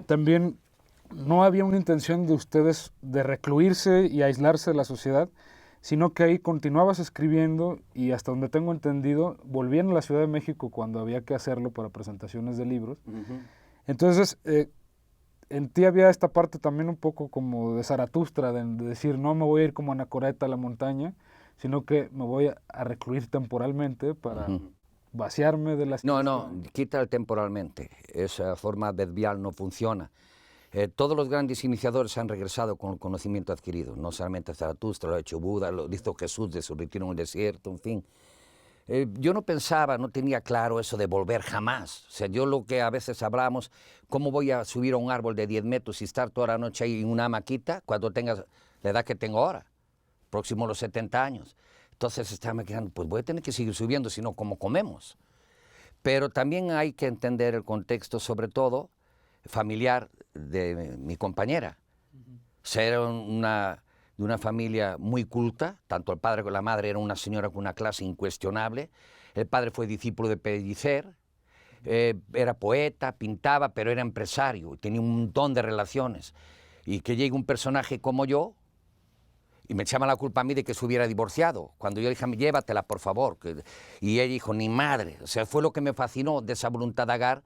Speaker 2: también no había una intención de ustedes de recluirse y aislarse de la sociedad, sino que ahí continuabas escribiendo y, hasta donde tengo entendido, volvían a la Ciudad de México cuando había que hacerlo para presentaciones de libros. Entonces, en ti había esta parte también un poco como de Zaratustra, de decir, no me voy a ir como anacoreta a la montaña, sino que me voy a recluir temporalmente para vaciarme de la situación.
Speaker 1: No, quita el temporalmente. Esa forma adverbial no funciona. Todos los grandes iniciadores han regresado con el conocimiento adquirido. No solamente Zaratustra, lo ha hecho Buda, lo hizo Jesús de su retiro en el desierto, en fin. Yo no pensaba, no tenía claro eso de volver jamás. O sea, yo lo que a veces hablamos, ¿cómo voy a subir a un árbol de 10 metros y estar toda la noche ahí en una hamaquita cuando tengas la edad que tengo ahora, próximo a los 70 años? Entonces estaba quedando, pues voy a tener que seguir subiendo, si no, ¿cómo comemos? Pero también hay que entender el contexto, sobre todo familiar, de mi compañera. O sea, era de una familia muy culta, tanto el padre como la madre era una señora con una clase incuestionable. El padre fue discípulo de Pellicer, era poeta, pintaba, pero era empresario, tenía un montón de relaciones. Y que llegue un personaje como yo y me echaba la culpa a mí de que se hubiera divorciado. Cuando yo dije, llévatela, por favor. Y ella dijo, ni madre. O sea, fue lo que me fascinó de esa voluntad de Agar.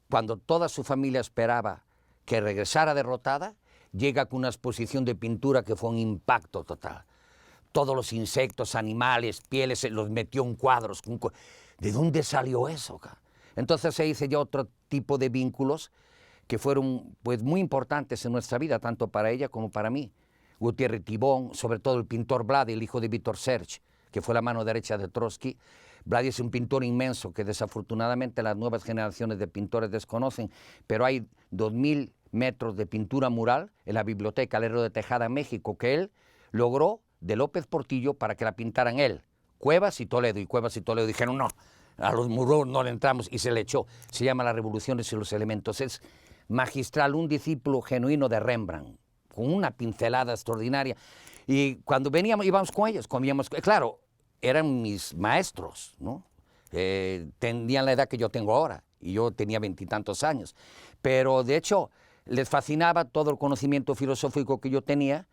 Speaker 1: Cuando toda su familia esperaba que regresara derrotada, llega con una exposición de pintura que fue un impacto total. Todos los insectos, animales, pieles, los metió en cuadros. ¿De dónde salió eso? Entonces se hizo ya otro tipo de vínculos que fueron, pues, muy importantes en nuestra vida, tanto para ella como para mí. Gutiérrez Tibón, sobre todo el pintor Vladi, el hijo de Víctor Serge, que fue la mano derecha de Trotsky. Vladi es un pintor inmenso que desafortunadamente las nuevas generaciones de pintores desconocen, pero hay 2000 metros de pintura mural en la Biblioteca Lerdo de Tejada en México que él logró de López Portillo para que la pintaran él. Cuevas y Toledo dijeron, no, a los muros no le entramos, y se le echó. Se llama Las revoluciones y los elementos. Es magistral, un discípulo genuino de Rembrandt, con una pincelada extraordinaria. Y cuando veníamos, íbamos con ellos, comíamos, claro, eran mis maestros, ¿no? Tenían la edad que yo tengo ahora, y yo tenía 20 y tantos años. Pero, de hecho, les fascinaba todo el conocimiento filosófico que yo tenía,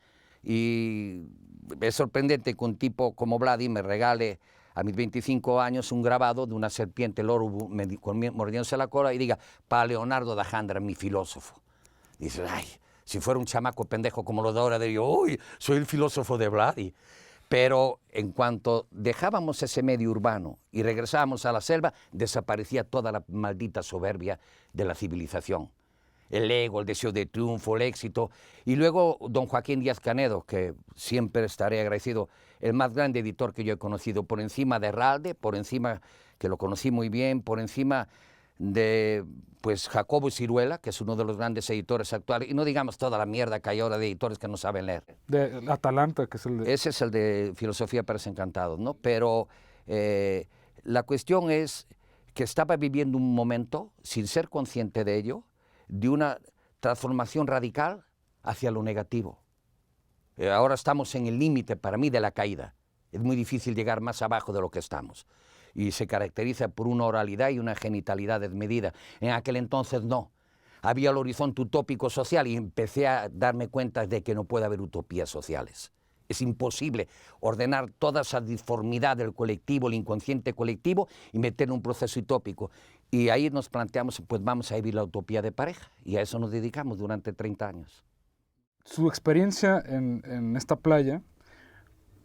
Speaker 1: y es sorprendente que un tipo como Vladi me regale a mis 25 años un grabado de una serpiente loro mordiéndose la cola y diga, para Leonardo da Jandra, mi filósofo. Dices, ay, si fuera un chamaco pendejo como los de ahora, diría, uy, soy el filósofo de Vladi. Pero en cuanto dejábamos ese medio urbano y regresábamos a la selva, desaparecía toda la maldita soberbia de la civilización. El ego, el deseo de triunfo, el éxito. Y luego don Joaquín Díaz Canedo, que siempre estaré agradecido, el más grande editor que yo he conocido, por encima de Ralde, por encima, que lo conocí muy bien, por encima de pues Jacobo Ciruela, que es uno de los grandes editores actuales, y no digamos toda la mierda que hay ahora de editores que no saben leer.
Speaker 2: De Atalanta, que es el de...
Speaker 1: Ese es el de Filosofía para Desencantados, ¿no? Pero la cuestión es que estaba viviendo un momento, sin ser consciente de ello, de una transformación radical hacia lo negativo. Ahora estamos en el límite, para mí, de la caída. Es muy difícil llegar más abajo de lo que estamos. Y se caracteriza por una oralidad y una genitalidad desmedida. En aquel entonces no. Había el horizonte utópico social y empecé a darme cuenta de que no puede haber utopías sociales. Es imposible ordenar toda esa disformidad del colectivo, el inconsciente colectivo, y meter en un proceso utópico. Y ahí nos planteamos, pues vamos a vivir la utopía de pareja. Y a eso nos dedicamos durante 30 años.
Speaker 2: Su experiencia en esta playa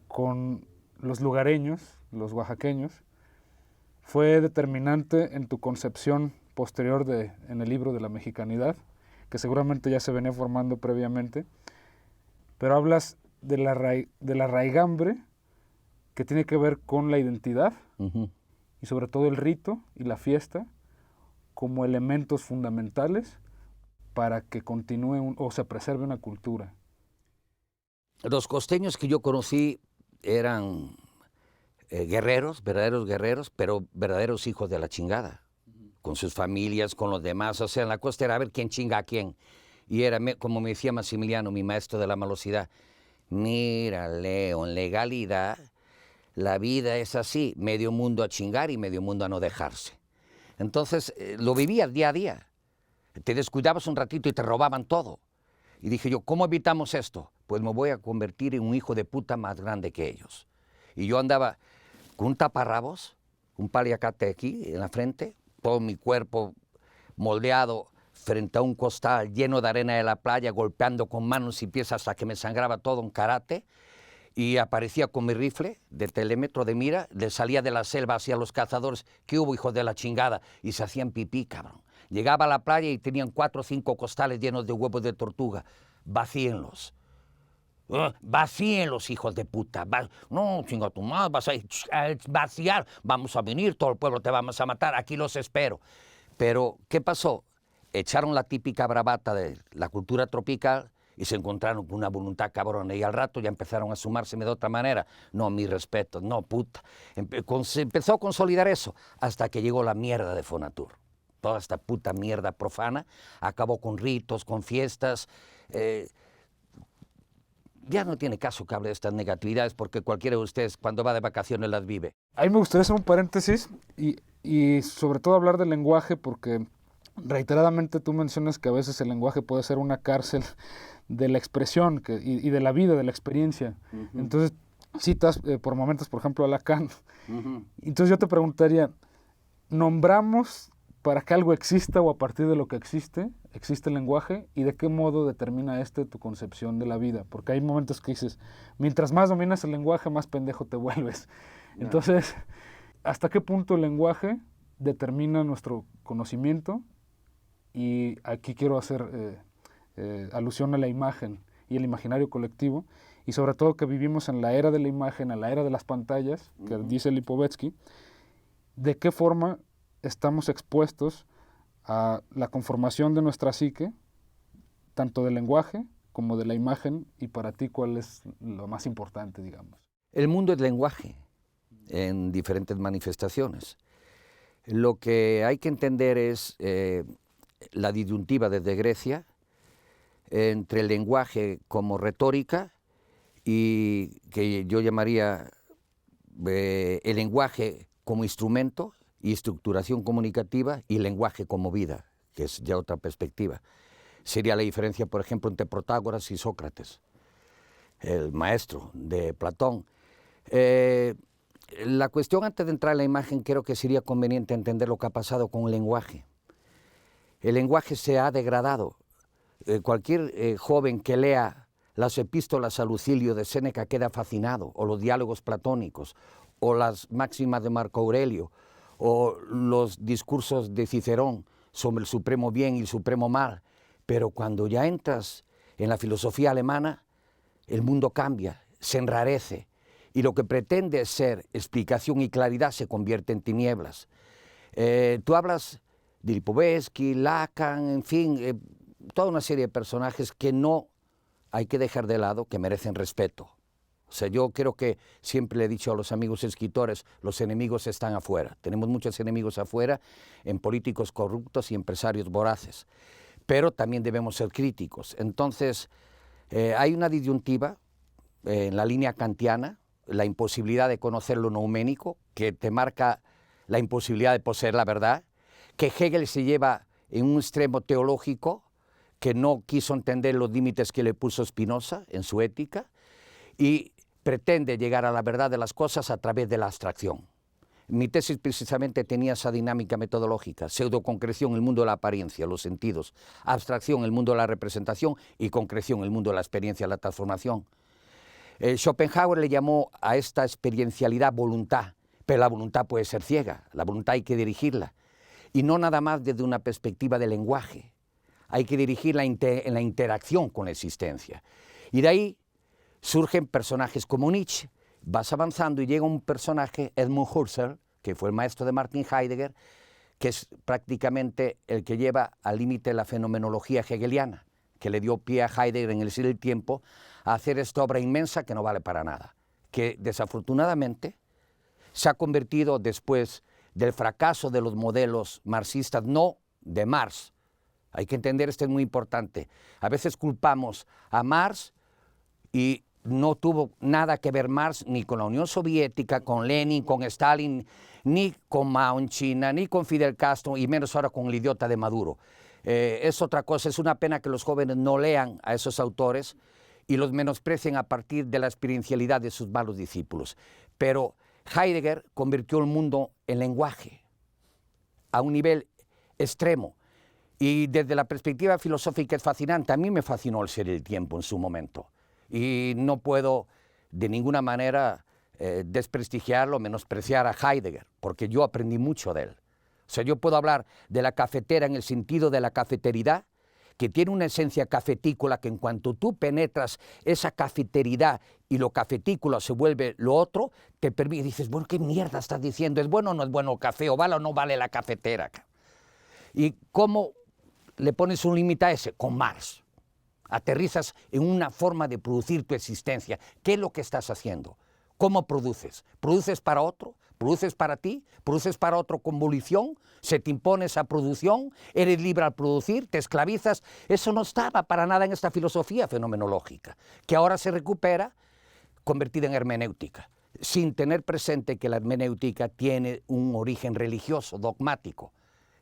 Speaker 2: con los lugareños, los oaxaqueños, fue determinante en tu concepción posterior en el libro de la mexicanidad, que seguramente ya se venía formando previamente, pero hablas de la raigambre que tiene que ver con la identidad y sobre todo el rito y la fiesta como elementos fundamentales para que continúe o se preserve una cultura.
Speaker 1: Los costeños que yo conocí eran guerreros, verdaderos guerreros, pero verdaderos hijos de la chingada, con sus familias, con los demás. O sea, en la costa era a ver quién chinga a quién. Y era, como me decía Maximiliano, mi maestro de la malosidad, mira, Leo, en legalidad, la vida es así, medio mundo a chingar y medio mundo a no dejarse. Entonces, lo vivías día a día. Te descuidabas un ratito y te robaban todo. Y dije yo, ¿cómo evitamos esto? Pues me voy a convertir en un hijo de puta más grande que ellos. Y yo andaba con un taparrabos, un paliacate aquí en la frente, todo mi cuerpo moldeado frente a un costal lleno de arena de la playa, golpeando con manos y pies hasta que me sangraba todo en karate, y aparecía con mi rifle de telémetro de mira, le salía de la selva hacia los cazadores, ¿qué hubo, hijos de la chingada? Y se hacían pipí, cabrón. Llegaba a la playa y tenían 4 o 5 costales llenos de huevos de tortuga, vacíenlos. Vacíenlos, hijos de puta. No, chinga tu madre, vas a vaciar. Vamos a venir, todo el pueblo te vamos a matar, aquí los espero. Pero, ¿qué pasó? Echaron la típica bravata de la cultura tropical y se encontraron con una voluntad cabrona. Y al rato ya empezaron a sumárseme de otra manera. No, mi respeto, no, puta. Se empezó a consolidar eso hasta que llegó la mierda de Fonatur. Toda esta puta mierda profana acabó con ritos, con fiestas. Ya no tiene caso que hable de estas negatividades porque cualquiera de ustedes cuando va de vacaciones las vive.
Speaker 2: Ahí me gustaría hacer un paréntesis y sobre todo hablar del lenguaje porque reiteradamente tú mencionas que a veces el lenguaje puede ser una cárcel de la expresión y de la vida, de la experiencia. Entonces citas por momentos, por ejemplo, a Lacan. Entonces yo te preguntaría, ¿nombramos para que algo exista o a partir de lo que existe el lenguaje? ¿Y de qué modo determina tu concepción de la vida? Porque hay momentos que dices, mientras más dominas el lenguaje, más pendejo te vuelves. Entonces, ¿hasta qué punto el lenguaje determina nuestro conocimiento? Y aquí quiero hacer alusión a la imagen y el imaginario colectivo, y sobre todo que vivimos en la era de la imagen, en la era de las pantallas, que dice Lipovetsky. ¿De qué forma estamos expuestos a la conformación de nuestra psique, tanto del lenguaje como de la imagen, y para ti cuál es lo más importante, digamos?
Speaker 1: El mundo es lenguaje en diferentes manifestaciones. Lo que hay que entender es la disyuntiva desde Grecia entre el lenguaje como retórica y que yo llamaría el lenguaje como instrumento y estructuración comunicativa y el lenguaje como vida, que es ya otra perspectiva. Sería la diferencia, por ejemplo, entre Protágoras y Sócrates, el maestro de Platón. La cuestión, antes de entrar en la imagen, creo que sería conveniente entender lo que ha pasado con el lenguaje. El lenguaje se ha degradado. Cualquier joven que lea las epístolas a Lucilio de Séneca queda fascinado, o los diálogos platónicos, o las máximas de Marco Aurelio, o los discursos de Cicerón sobre el supremo bien y el supremo mal. Pero cuando ya entras en la filosofía alemana, el mundo cambia, se enrarece, y lo que pretende ser explicación y claridad se convierte en tinieblas. Tú hablas de Lipovetsky, Lacan, en fin, toda una serie de personajes que no hay que dejar de lado, que merecen respeto. O sea, yo creo que siempre le he dicho a los amigos escritores, los enemigos están afuera. Tenemos muchos enemigos afuera, en políticos corruptos y empresarios voraces. Pero también debemos ser críticos. Entonces, hay una disyuntiva en la línea kantiana, la imposibilidad de conocer lo nouménico, que te marca la imposibilidad de poseer la verdad, que Hegel se lleva en un extremo teológico, que no quiso entender los límites que le puso Spinoza en su ética, y pretende llegar a la verdad de las cosas a través de la abstracción. Mi tesis precisamente tenía esa dinámica metodológica: pseudoconcreción, el mundo de la apariencia, los sentidos; abstracción, el mundo de la representación; y concreción, el mundo de la experiencia, la transformación. Schopenhauer le llamó a esta experiencialidad voluntad, pero la voluntad puede ser ciega, la voluntad hay que dirigirla, y no nada más desde una perspectiva de lenguaje, hay que dirigirla en la interacción con la existencia. Y de ahí surgen personajes como Nietzsche. Vas avanzando y llega un personaje, Edmund Husserl, que fue el maestro de Martin Heidegger, que es prácticamente el que lleva al límite la fenomenología hegeliana, que le dio pie a Heidegger en el siglo del tiempo a hacer esta obra inmensa que no vale para nada, que desafortunadamente se ha convertido, después del fracaso de los modelos marxistas, no de Marx. Hay que entender, esto es muy importante. A veces culpamos a Marx y no tuvo nada que ver Marx ni con la Unión Soviética, con Lenin, con Stalin, ni con Mao en China, ni con Fidel Castro, y menos ahora con el idiota de Maduro. Es otra cosa. Es una pena que los jóvenes no lean a esos autores y los menosprecien a partir de la experiencialidad de sus malos discípulos. Pero Heidegger convirtió el mundo en lenguaje a un nivel extremo. Y desde la perspectiva filosófica es fascinante. A mí me fascinó el Ser y el Tiempo en su momento. Y no puedo de ninguna manera desprestigiarlo, menospreciar a Heidegger, porque yo aprendí mucho de él. O sea, yo puedo hablar de la cafetera en el sentido de la cafeteridad, que tiene una esencia cafetícola, que en cuanto tú penetras esa cafeteridad y lo cafetícola se vuelve lo otro, te permite, dices, bueno, ¿qué mierda estás diciendo? ¿Es bueno o no es bueno el café? ¿O vale o no vale la cafetera? ¿Y cómo le pones un límite a ese? Con Marx. Aterrizas en una forma de producir tu existencia. ¿Qué es lo que estás haciendo? ¿Cómo produces? ¿Produces para otro? ¿Produces para ti? ¿Produces para otro con volición? ¿Se te impone esa producción? ¿Eres libre al producir? ¿Te esclavizas? Eso no estaba para nada en esta filosofía fenomenológica, que ahora se recupera convertida en hermenéutica, sin tener presente que la hermenéutica tiene un origen religioso, dogmático.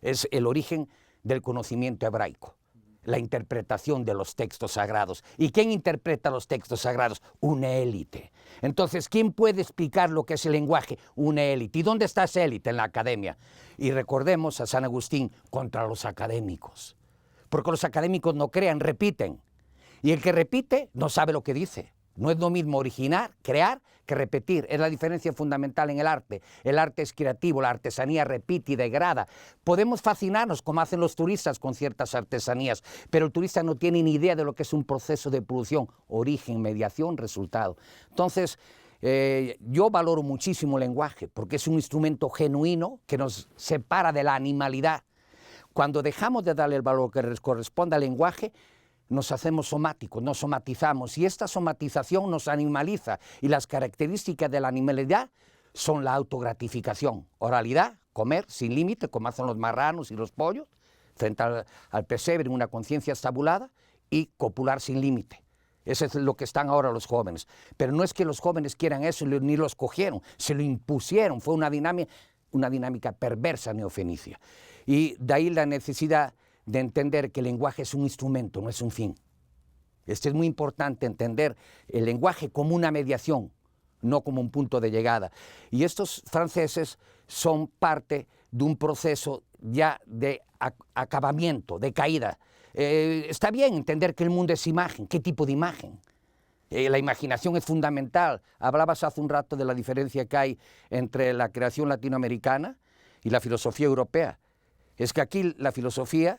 Speaker 1: Es el origen del conocimiento hebraico, la interpretación de los textos sagrados. ¿Y quién interpreta los textos sagrados? Una élite. Entonces, ¿quién puede explicar lo que es el lenguaje? Una élite. ¿Y dónde está esa élite? En la academia. Y recordemos a San Agustín contra los académicos, porque los académicos no crean, repiten. Y el que repite no sabe lo que dice. No es lo mismo originar, crear, que repetir. Es la diferencia fundamental en el arte. El arte es creativo, la artesanía repite y degrada. Podemos fascinarnos como hacen los turistas con ciertas artesanías, pero el turista no tiene ni idea de lo que es un proceso de producción, origen, mediación, resultado. Entonces, yo valoro muchísimo el lenguaje, porque es un instrumento genuino que nos separa de la animalidad. Cuando dejamos de darle el valor que corresponde al lenguaje, nos hacemos somáticos, nos somatizamos, y esta somatización nos animaliza, y las características de la animalidad son la autogratificación, oralidad, comer sin límite, como hacen los marranos y los pollos, frente al pesebre en una conciencia estabulada, y copular sin límite. Eso es lo que están ahora los jóvenes. Pero no es que los jóvenes quieran eso, ni lo escogieron, se lo impusieron, fue una dinámica perversa neofenicia. Y de ahí la necesidad de entender que el lenguaje es un instrumento, no es un fin. Es muy importante entender el lenguaje como una mediación, no como un punto de llegada. Y estos franceses son parte de un proceso ya de acabamiento, de caída. Está bien entender que el mundo es imagen. ¿Qué tipo de imagen? La imaginación es fundamental. Hablabas hace un rato de la diferencia que hay entre la creación latinoamericana y la filosofía europea. Es que aquí la filosofía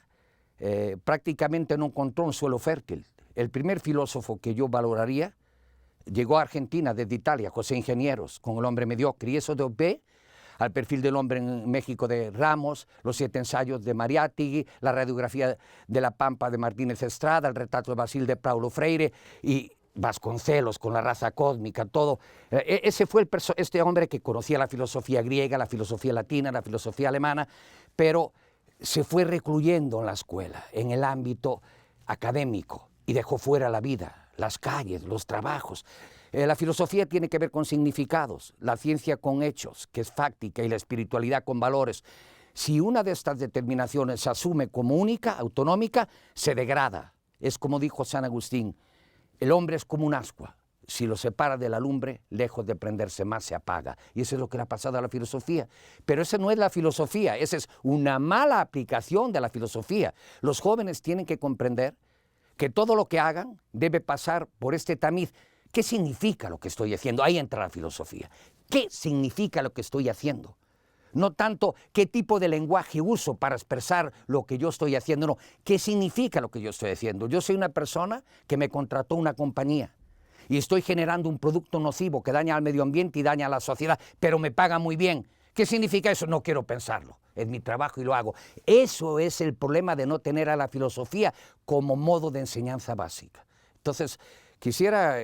Speaker 1: prácticamente no encontró un suelo fértil. El primer filósofo que yo valoraría llegó a Argentina desde Italia, José Ingenieros, con El hombre mediocre, y eso ve al perfil del hombre en México de Ramos, los 7 ensayos de Mariátegui, la radiografía de La Pampa de Martínez Estrada, el retrato de Basil de Paulo Freire y Vasconcelos con la raza cósmica, todo. Ese fue este hombre que conocía la filosofía griega, la filosofía latina, la filosofía alemana, pero se fue recluyendo en la escuela, en el ámbito académico, y dejó fuera la vida, las calles, los trabajos. La filosofía tiene que ver con significados, la ciencia con hechos, que es fáctica, y la espiritualidad con valores. Si una de estas determinaciones se asume como única, autonómica, se degrada. Es como dijo San Agustín, el hombre es como un ascua. Si lo separa de la lumbre, lejos de prenderse más, se apaga. Y eso es lo que le ha pasado a la filosofía. Pero esa no es la filosofía, esa es una mala aplicación de la filosofía. Los jóvenes tienen que comprender que todo lo que hagan debe pasar por este tamiz. ¿Qué significa lo que estoy haciendo? Ahí entra la filosofía. ¿Qué significa lo que estoy haciendo? No tanto qué tipo de lenguaje uso para expresar lo que yo estoy haciendo, no. ¿Qué significa lo que yo estoy haciendo? Yo soy una persona que me contrató una compañía y estoy generando un producto nocivo que daña al medio ambiente y daña a la sociedad, pero me paga muy bien. ¿Qué significa eso? No quiero pensarlo. Es mi trabajo y lo hago. Eso es el problema de no tener a la filosofía como modo de enseñanza básica. Entonces, quisiera,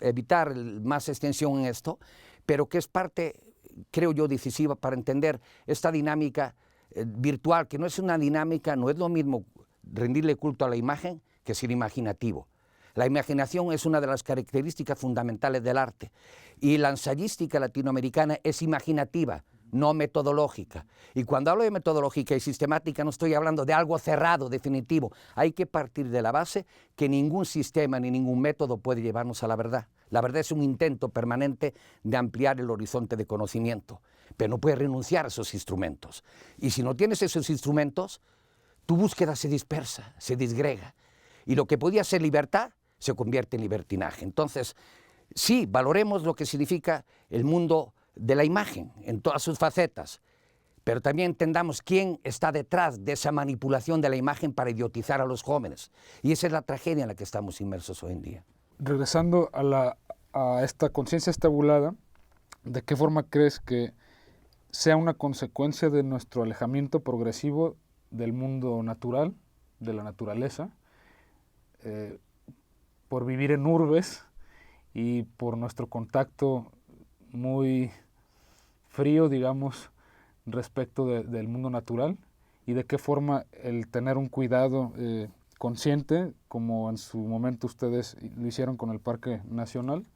Speaker 1: evitar más extensión en esto, pero que es parte, creo yo, decisiva para entender esta dinámica virtual, que no es una dinámica, no es lo mismo rendirle culto a la imagen que ser imaginativo. La imaginación es una de las características fundamentales del arte, y la ensayística latinoamericana es imaginativa, no metodológica. Y cuando hablo de metodológica y sistemática no estoy hablando de algo cerrado, definitivo. Hay que partir de la base que ningún sistema ni ningún método puede llevarnos a la verdad. La verdad es un intento permanente de ampliar el horizonte de conocimiento, pero no puedes renunciar a esos instrumentos. Y si no tienes esos instrumentos, tu búsqueda se dispersa, se disgrega. Y lo que podía ser libertad se convierte en libertinaje. Entonces, sí, valoremos lo que significa el mundo de la imagen en todas sus facetas, pero también entendamos quién está detrás de esa manipulación de la imagen para idiotizar a los jóvenes. Y esa es la tragedia en la que estamos inmersos hoy en día.
Speaker 2: Regresando a esta conciencia estabulada, ¿de qué forma crees que sea una consecuencia de nuestro alejamiento progresivo del mundo natural, de la naturaleza, por vivir en urbes y por nuestro contacto muy frío, digamos, respecto del mundo natural? ¿Y de qué forma el tener un cuidado consciente, como en su momento ustedes lo hicieron con el Parque Nacional,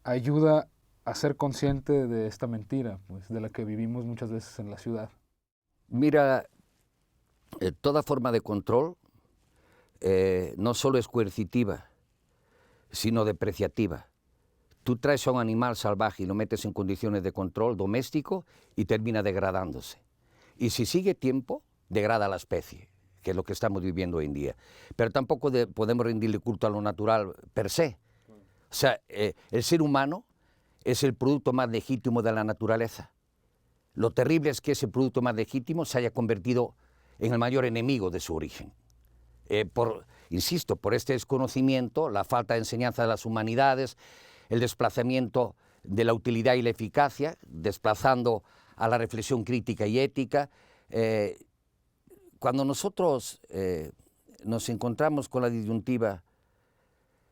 Speaker 2: ayuda a ser consciente de esta mentira, pues, de la que vivimos muchas veces en la ciudad?
Speaker 1: Mira, toda forma de control no solo es coercitiva, sino depreciativa. Tú traes a un animal salvaje y lo metes en condiciones de control doméstico y termina degradándose. Y si sigue tiempo, degrada a la especie, que es lo que estamos viviendo hoy en día. Pero tampoco podemos rendirle culto a lo natural per se. O sea, el ser humano es el producto más legítimo de la naturaleza. Lo terrible es que ese producto más legítimo se haya convertido en el mayor enemigo de su origen. Insisto, por este desconocimiento, la falta de enseñanza de las humanidades, el desplazamiento de la utilidad y la eficacia, desplazando a la reflexión crítica y ética. Cuando nosotros nos encontramos con la disyuntiva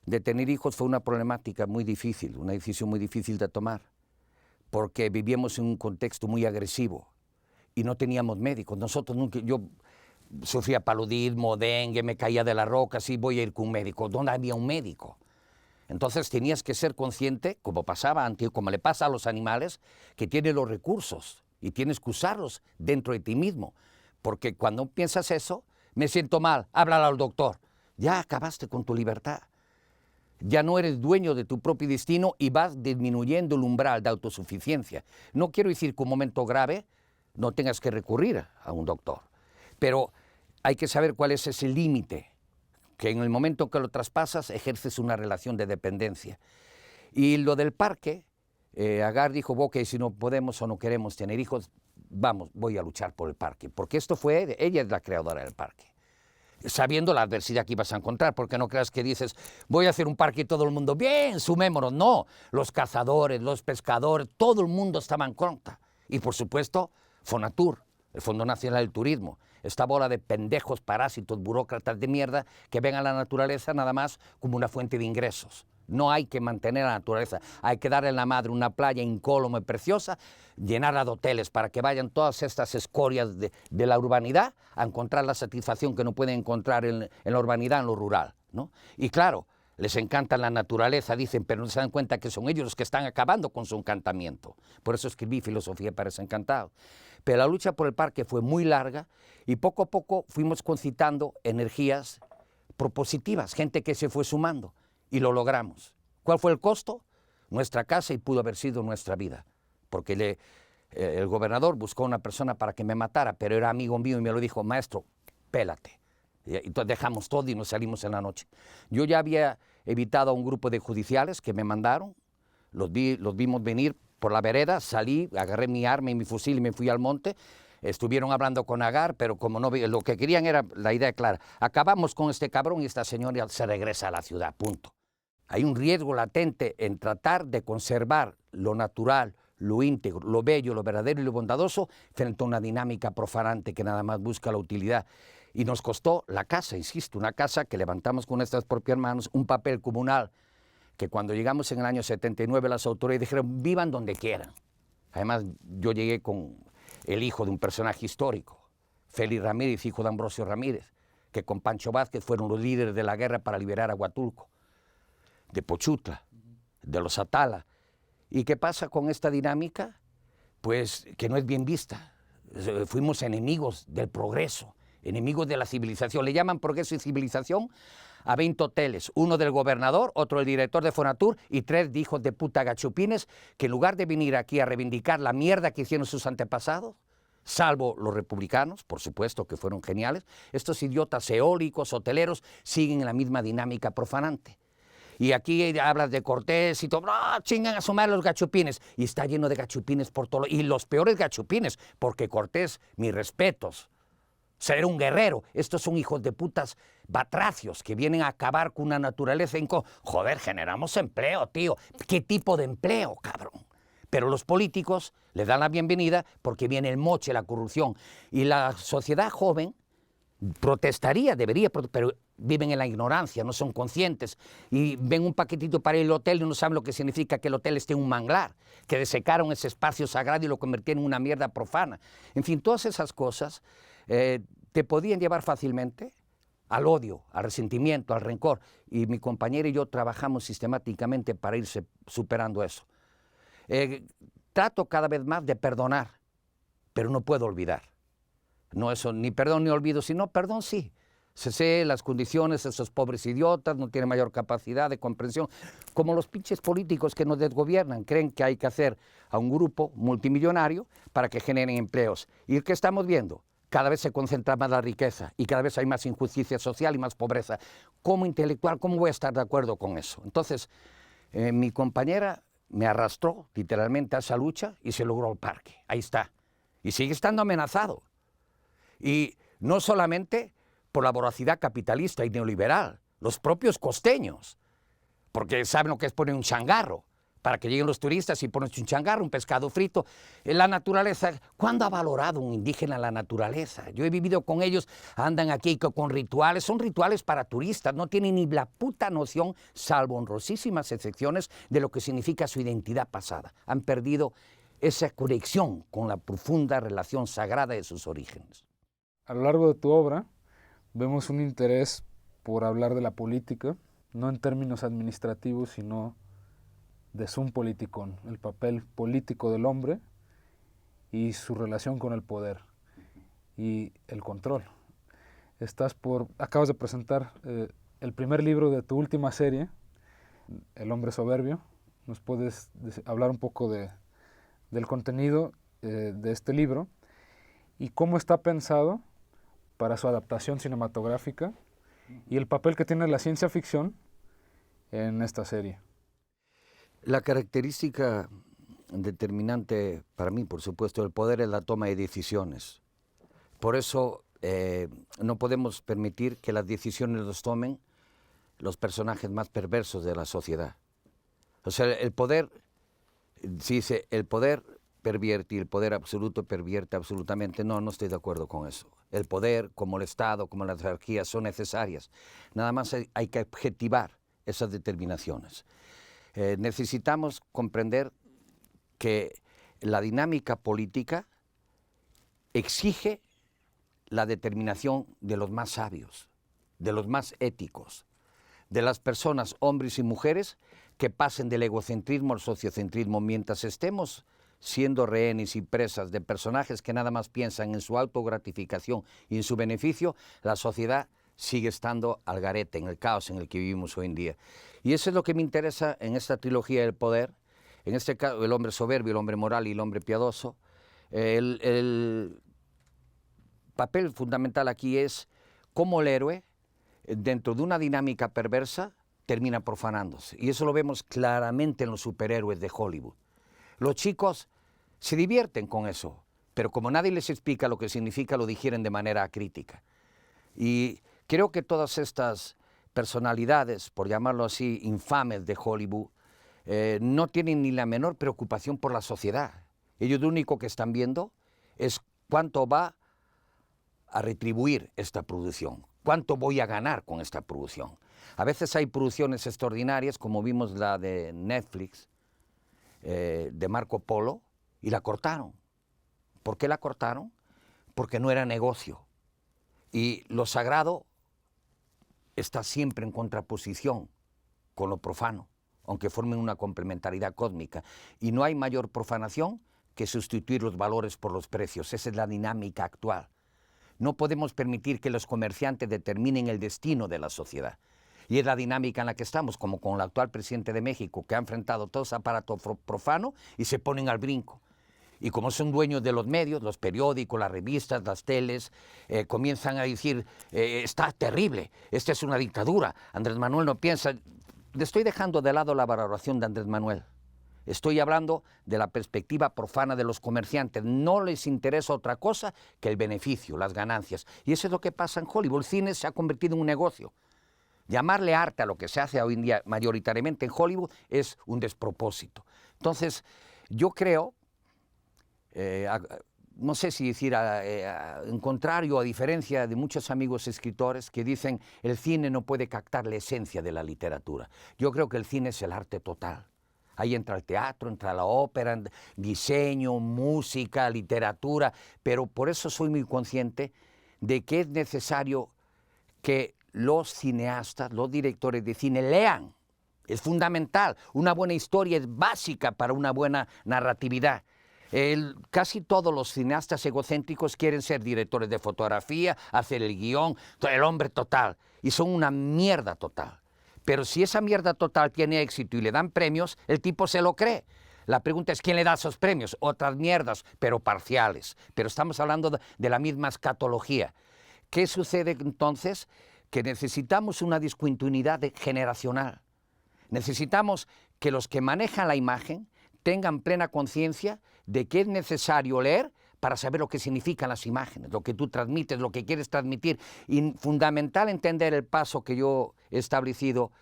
Speaker 1: de tener hijos, fue una problemática muy difícil, una decisión muy difícil de tomar, porque vivíamos en un contexto muy agresivo y no teníamos médicos. Nosotros nunca, yo sufría paludismo, dengue, me caía de la roca, sí, voy a ir con un médico. ¿Dónde había un médico? Entonces tenías que ser consciente, como pasaba antes, como le pasa a los animales, que tienes los recursos y tienes que usarlos dentro de ti mismo. Porque cuando piensas eso, me siento mal, háblale al doctor. Ya acabaste con tu libertad. Ya no eres dueño de tu propio destino y vas disminuyendo el umbral de autosuficiencia. No quiero decir que un momento grave no tengas que recurrir a un doctor, pero hay que saber cuál es ese límite, que en el momento que lo traspasas ejerces una relación de dependencia. Y lo del parque, Agar dijo, ok, si no podemos o no queremos tener hijos, vamos, voy a luchar por el parque, porque ella es la creadora del parque, sabiendo la adversidad que ibas a encontrar, porque no creas que dices, voy a hacer un parque y todo el mundo, bien, sumémonos. No, los cazadores, los pescadores, todo el mundo estaba en contra. Y por supuesto, Fonatur, el Fondo Nacional del Turismo, esta bola de pendejos, parásitos, burócratas de mierda que ven a la naturaleza nada más como una fuente de ingresos. No hay que mantener a la naturaleza, hay que darle a la madre una playa incólume, preciosa, llenarla de hoteles para que vayan todas estas escorias de la urbanidad a encontrar la satisfacción que no pueden encontrar en la urbanidad, en lo rural, ¿no? Y claro, les encanta la naturaleza, dicen, pero no se dan cuenta que son ellos los que están acabando con su encantamiento. Por eso escribí Filosofía para Desencantados. Pero la lucha por el parque fue muy larga y poco a poco fuimos concitando energías propositivas, gente que se fue sumando. Y lo logramos. ¿Cuál fue el costo? Nuestra casa y pudo haber sido nuestra vida, porque el gobernador buscó una persona para que me matara, pero era amigo mío y me lo dijo, maestro, pélate. Y entonces dejamos todo y nos salimos en la noche. Yo ya había evitado a un grupo de judiciales que me mandaron, los vimos venir por la vereda, salí, agarré mi arma y mi fusil y me fui al monte. Estuvieron hablando con Agar, pero como no, lo que querían era la idea clara. Acabamos con este cabrón y esta señora se regresa a la ciudad, punto. Hay un riesgo latente en tratar de conservar lo natural, lo íntegro, lo bello, lo verdadero y lo bondadoso frente a una dinámica profanante que nada más busca la utilidad. Y nos costó la casa, insisto, una casa que levantamos con nuestras propias manos, un papel comunal, que cuando llegamos en el año 79 las autoridades dijeron, vivan donde quieran. Además, yo llegué con el hijo de un personaje histórico, Félix Ramírez, hijo de Ambrosio Ramírez, que con Pancho Vázquez fueron los líderes de la guerra para liberar a Huatulco, de Pochutla, de los Atala. ¿Y qué pasa con esta dinámica? Pues que no es bien vista. Fuimos enemigos del progreso, enemigos de la civilización. Le llaman progreso y civilización a 20 hoteles, uno del gobernador, otro del director de Fonatur y 3 de hijos de puta gachupines que en lugar de venir aquí a reivindicar la mierda que hicieron sus antepasados, salvo los republicanos, por supuesto que fueron geniales, estos idiotas eólicos, hoteleros, siguen en la misma dinámica profanante. Y aquí hablas de Cortés y todo, ¡no, chingan a su madre los gachupines! Y está lleno de gachupines por todo, y los peores gachupines, porque Cortés, mis respetos, ser un guerrero. Estos son hijos de putas batracios que vienen a acabar con una naturaleza. Joder, generamos empleo, tío. ¿Qué tipo de empleo, cabrón? Pero los políticos le dan la bienvenida porque viene el moche, la corrupción. Y la sociedad joven protestaría, debería, pero viven en la ignorancia, no son conscientes. Y ven un paquetito para ir al hotel y no saben lo que significa que el hotel esté en un manglar, que desecaron ese espacio sagrado y lo convirtieron en una mierda profana. En fin, todas esas cosas te podían llevar fácilmente al odio, al resentimiento, al rencor. Y mi compañera y yo trabajamos sistemáticamente para irse superando eso. Trato cada vez más de perdonar, pero no puedo olvidar. No eso, ni perdón ni olvido, sino perdón sí. Sé las condiciones, esos pobres idiotas no tienen mayor capacidad de comprensión, como los pinches políticos que nos desgobiernan, creen que hay que hacer a un grupo multimillonario para que generen empleos. ¿Y qué estamos viendo? Cada vez se concentra más la riqueza y cada vez hay más injusticia social y más pobreza. Como intelectual, ¿cómo voy a estar de acuerdo con eso? Entonces, mi compañera me arrastró literalmente a esa lucha y se logró el parque. Ahí está. Y sigue estando amenazado. Y no solamente por la voracidad capitalista y neoliberal, los propios costeños, porque saben lo que es poner un changarro, para que lleguen los turistas y ponen un changarro, un pescado frito. La naturaleza, ¿cuándo ha valorado un indígena la naturaleza? Yo he vivido con ellos, andan aquí con rituales, son rituales para turistas, no tienen ni la puta noción, salvo honrosísimas excepciones, de lo que significa su identidad pasada. Han perdido esa conexión con la profunda relación sagrada de sus orígenes.
Speaker 2: A lo largo de tu obra vemos un interés por hablar de la política, no en términos administrativos, sino de sum politikon, el papel político del hombre y su relación con el poder y el control. Acabas de presentar el primer libro de tu última serie, El hombre soberbio. ¿Nos puedes hablar un poco del contenido de este libro y cómo está pensado para su adaptación cinematográfica y el papel que tiene la ciencia ficción en esta serie?
Speaker 1: La característica determinante para mí, por supuesto, del poder es la toma de decisiones. Por eso no podemos permitir que las decisiones los tomen los personajes más perversos de la sociedad. O sea, el poder, si dice, el poder pervierte y el poder absoluto pervierte absolutamente, no estoy de acuerdo con eso. El poder, como el Estado, como las jerarquías, son necesarias. Nada más hay que objetivar esas determinaciones. Necesitamos comprender que la dinámica política exige la determinación de los más sabios, de los más éticos, de las personas, hombres y mujeres, que pasen del egocentrismo al sociocentrismo. Mientras estemos siendo rehenes y presas de personajes que nada más piensan en su autogratificación y en su beneficio, la sociedad sigue estando al garete, en el caos en el que vivimos hoy en día. Y eso es lo que me interesa en esta trilogía del poder, en este caso el hombre soberbio, el hombre moral y el hombre piadoso. El papel fundamental aquí es cómo el héroe, dentro de una dinámica perversa, termina profanándose. Y eso lo vemos claramente en los superhéroes de Hollywood. Los chicos se divierten con eso, pero como nadie les explica lo que significa, lo digieren de manera acrítica. Y creo que todas estas personalidades, por llamarlo así, infames de Hollywood, no tienen ni la menor preocupación por la sociedad. Ellos lo único que están viendo es cuánto va a retribuir esta producción, cuánto voy a ganar con esta producción. A veces hay producciones extraordinarias, como vimos la de Netflix, de Marco Polo, y la cortaron. ¿Por qué la cortaron? Porque no era negocio. Y lo sagrado está siempre en contraposición con lo profano, aunque formen una complementariedad cósmica. Y no hay mayor profanación que sustituir los valores por los precios. Esa es la dinámica actual. No podemos permitir que los comerciantes determinen el destino de la sociedad. Y es la dinámica en la que estamos, como con el actual presidente de México, que ha enfrentado todo ese aparato profano y se ponen al brinco. Y como son dueños de los medios, los periódicos, las revistas, las teles, comienzan a decir, está terrible, esta es una dictadura, Andrés Manuel no piensa. Le estoy dejando de lado la valoración de Andrés Manuel. Estoy hablando de la perspectiva profana de los comerciantes. No les interesa otra cosa que el beneficio, las ganancias. Y eso es lo que pasa en Hollywood. El cine se ha convertido en un negocio. Llamarle arte a lo que se hace hoy en día mayoritariamente en Hollywood es un despropósito. Entonces, yo creo, no sé si decir en contrario, a diferencia de muchos amigos escritores que dicen el cine no puede captar la esencia de la literatura. Yo creo que el cine es el arte total. Ahí entra el teatro, entra la ópera, diseño, música, literatura, pero por eso soy muy consciente de que es necesario que los cineastas, los directores de cine lean. Es fundamental. Una buena historia es básica para una buena narratividad. Casi todos los cineastas egocéntricos quieren ser directores de fotografía, hacer el guión, el hombre total, y son una mierda total. Pero si esa mierda total tiene éxito y le dan premios, el tipo se lo cree. La pregunta es, ¿quién le da esos premios? Otras mierdas, pero parciales. Pero estamos hablando de la misma escatología. ¿Qué sucede entonces? Que necesitamos una discontinuidad generacional. Necesitamos que los que manejan la imagen tengan plena conciencia de que es necesario leer para saber lo que significan las imágenes, lo que tú transmites, lo que quieres transmitir. Y fundamental entender el paso que yo he establecido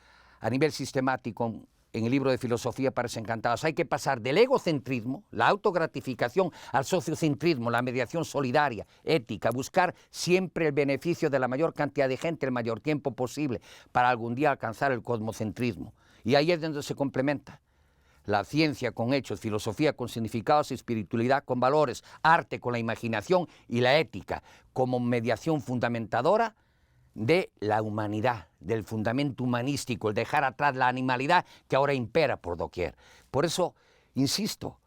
Speaker 1: a nivel sistemático en el libro de Filosofía para Desencantados. Hay que pasar del egocentrismo, la autogratificación, al sociocentrismo, la mediación solidaria, ética, buscar siempre el beneficio de la mayor cantidad de gente el mayor tiempo posible para algún día alcanzar el cosmocentrismo. Y ahí es donde se complementa. la ciencia con hechos, filosofía con significados, espiritualidad con valores, arte con la imaginación y la ética como mediación fundamentadora de la humanidad, del fundamento humanístico, el dejar atrás la animalidad que ahora impera por doquier. Por eso, insisto,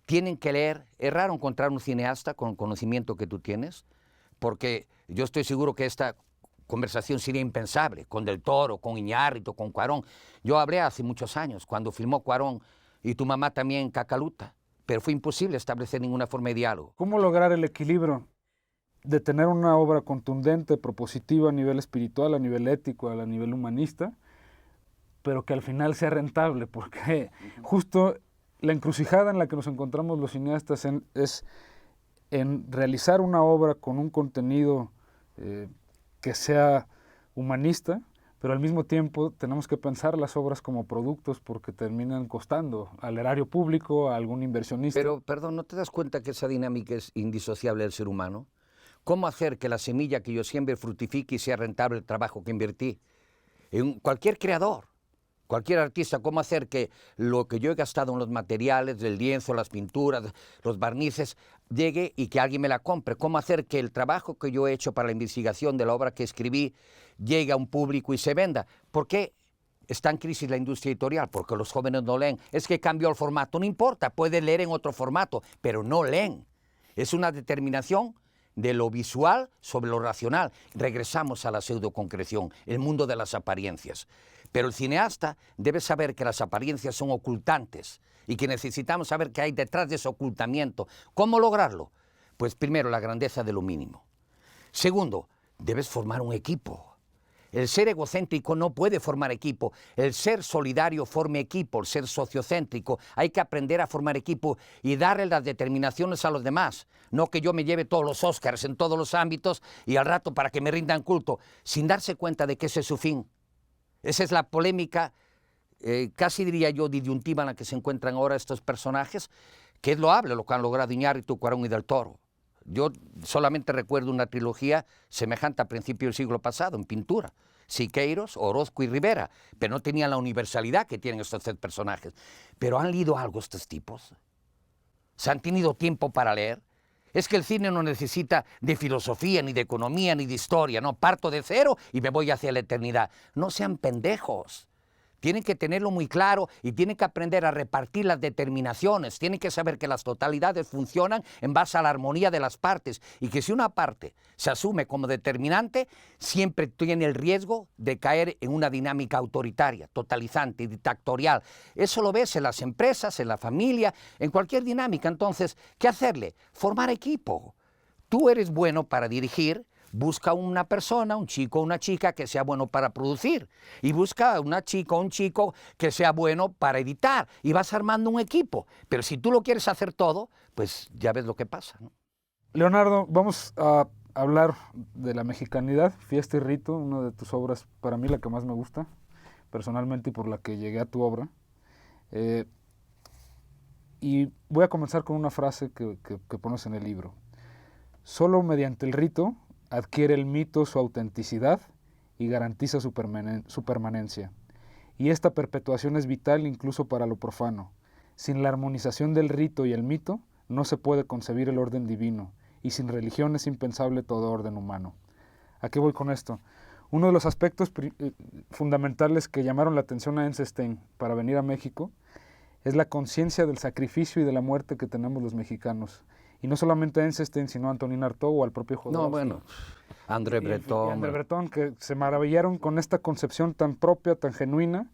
Speaker 1: tienen que leer. Es raro encontrar un cineasta con el conocimiento que tú tienes, porque yo estoy seguro que esta conversación sería impensable con Del Toro, con Iñárritu, con Cuarón. Yo hablé hace muchos años, cuando filmó Cuarón y tu mamá también Cacaluta, pero fue imposible establecer ninguna forma de diálogo.
Speaker 2: ¿Cómo lograr el equilibrio de tener una obra contundente, propositiva a nivel espiritual, a nivel ético, a nivel humanista, pero que al final sea rentable? Porque justo la encrucijada en la que nos encontramos los cineastas es en realizar una obra con un contenido que sea humanista, pero al mismo tiempo tenemos que pensar las obras como productos porque terminan costando al erario público, a algún inversionista.
Speaker 1: Pero, perdón, ¿no te das cuenta que esa dinámica es indisociable del ser humano? ¿Cómo hacer que la semilla que yo siembre fructifique y sea rentable el trabajo que invertí? Cualquier creador, cualquier artista, ¿cómo hacer que lo que yo he gastado en los materiales, el lienzo, las pinturas, los barnices, llegue y que alguien me la compre? ¿Cómo hacer que el trabajo que yo he hecho para la investigación de la obra que escribí llegue a un público y se venda? ¿Por qué está en crisis la industria editorial? Porque los jóvenes no leen. Es que cambió el formato. No importa, pueden leer en otro formato, pero no leen. Es una determinación de lo visual sobre lo racional. Regresamos a la pseudoconcreción, el mundo de las apariencias. Pero el cineasta debe saber que las apariencias son ocultantes y que necesitamos saber qué hay detrás de ese ocultamiento. ¿Cómo lograrlo? Pues primero, la grandeza de lo mínimo. Segundo, debes formar un equipo. El ser egocéntrico no puede formar equipo. El ser solidario forma equipo, el ser sociocéntrico. Hay que aprender a formar equipo y darle las determinaciones a los demás. No que yo me lleve todos los Óscars en todos los ámbitos y al rato para que me rindan culto, sin darse cuenta de que ese es su fin. Esa es la polémica, casi diría yo, disyuntiva en la que se encuentran ahora estos personajes, que es loable lo que han logrado Iñárritu, Cuarón y Del Toro. Yo solamente recuerdo una trilogía semejante a principios del siglo pasado, en pintura. Siqueiros, Orozco y Rivera, pero no tenían la universalidad que tienen estos tres personajes. Pero ¿han leído algo estos tipos? ¿Se han tenido tiempo para leer? Es que el cine no necesita de filosofía, ni de economía, ni de historia, no, parto de cero y me voy hacia la eternidad. No sean pendejos. Tienen que tenerlo muy claro y tienen que aprender a repartir las determinaciones. Tienen que saber que las totalidades funcionan en base a la armonía de las partes y que si una parte se asume como determinante, siempre tiene el riesgo de caer en una dinámica autoritaria, totalizante y dictatorial. Eso lo ves en las empresas, en la familia, en cualquier dinámica. Entonces, ¿qué hacerle? Formar equipo. Tú eres bueno para dirigir. Busca una persona, un chico o una chica que sea bueno para producir y busca una chica o un chico que sea bueno para editar y vas armando un equipo. Pero si tú lo quieres hacer todo, pues ya ves lo que pasa, ¿no?
Speaker 2: Leonardo, vamos a hablar de la mexicanidad, Fiesta y Rito, una de tus obras, para mí la que más me gusta, personalmente, y por la que llegué a tu obra. Y voy a comenzar con una frase que pones en el libro. Solo mediante el rito adquiere el mito su autenticidad y garantiza su permanencia. Y esta perpetuación es vital incluso para lo profano. Sin la armonización del rito y el mito, no se puede concebir el orden divino, y sin religión es impensable todo orden humano. ¿A qué voy con esto? Uno de los aspectos fundamentales que llamaron la atención a Eisenstein para venir a México es la conciencia del sacrificio y de la muerte que tenemos los mexicanos. Y no solamente a Eisenstein, sino a Antonin Artaud o al propio Jodorowsky.
Speaker 1: No, bueno, André Breton.
Speaker 2: André Breton, que se maravillaron con esta concepción tan propia, tan genuina.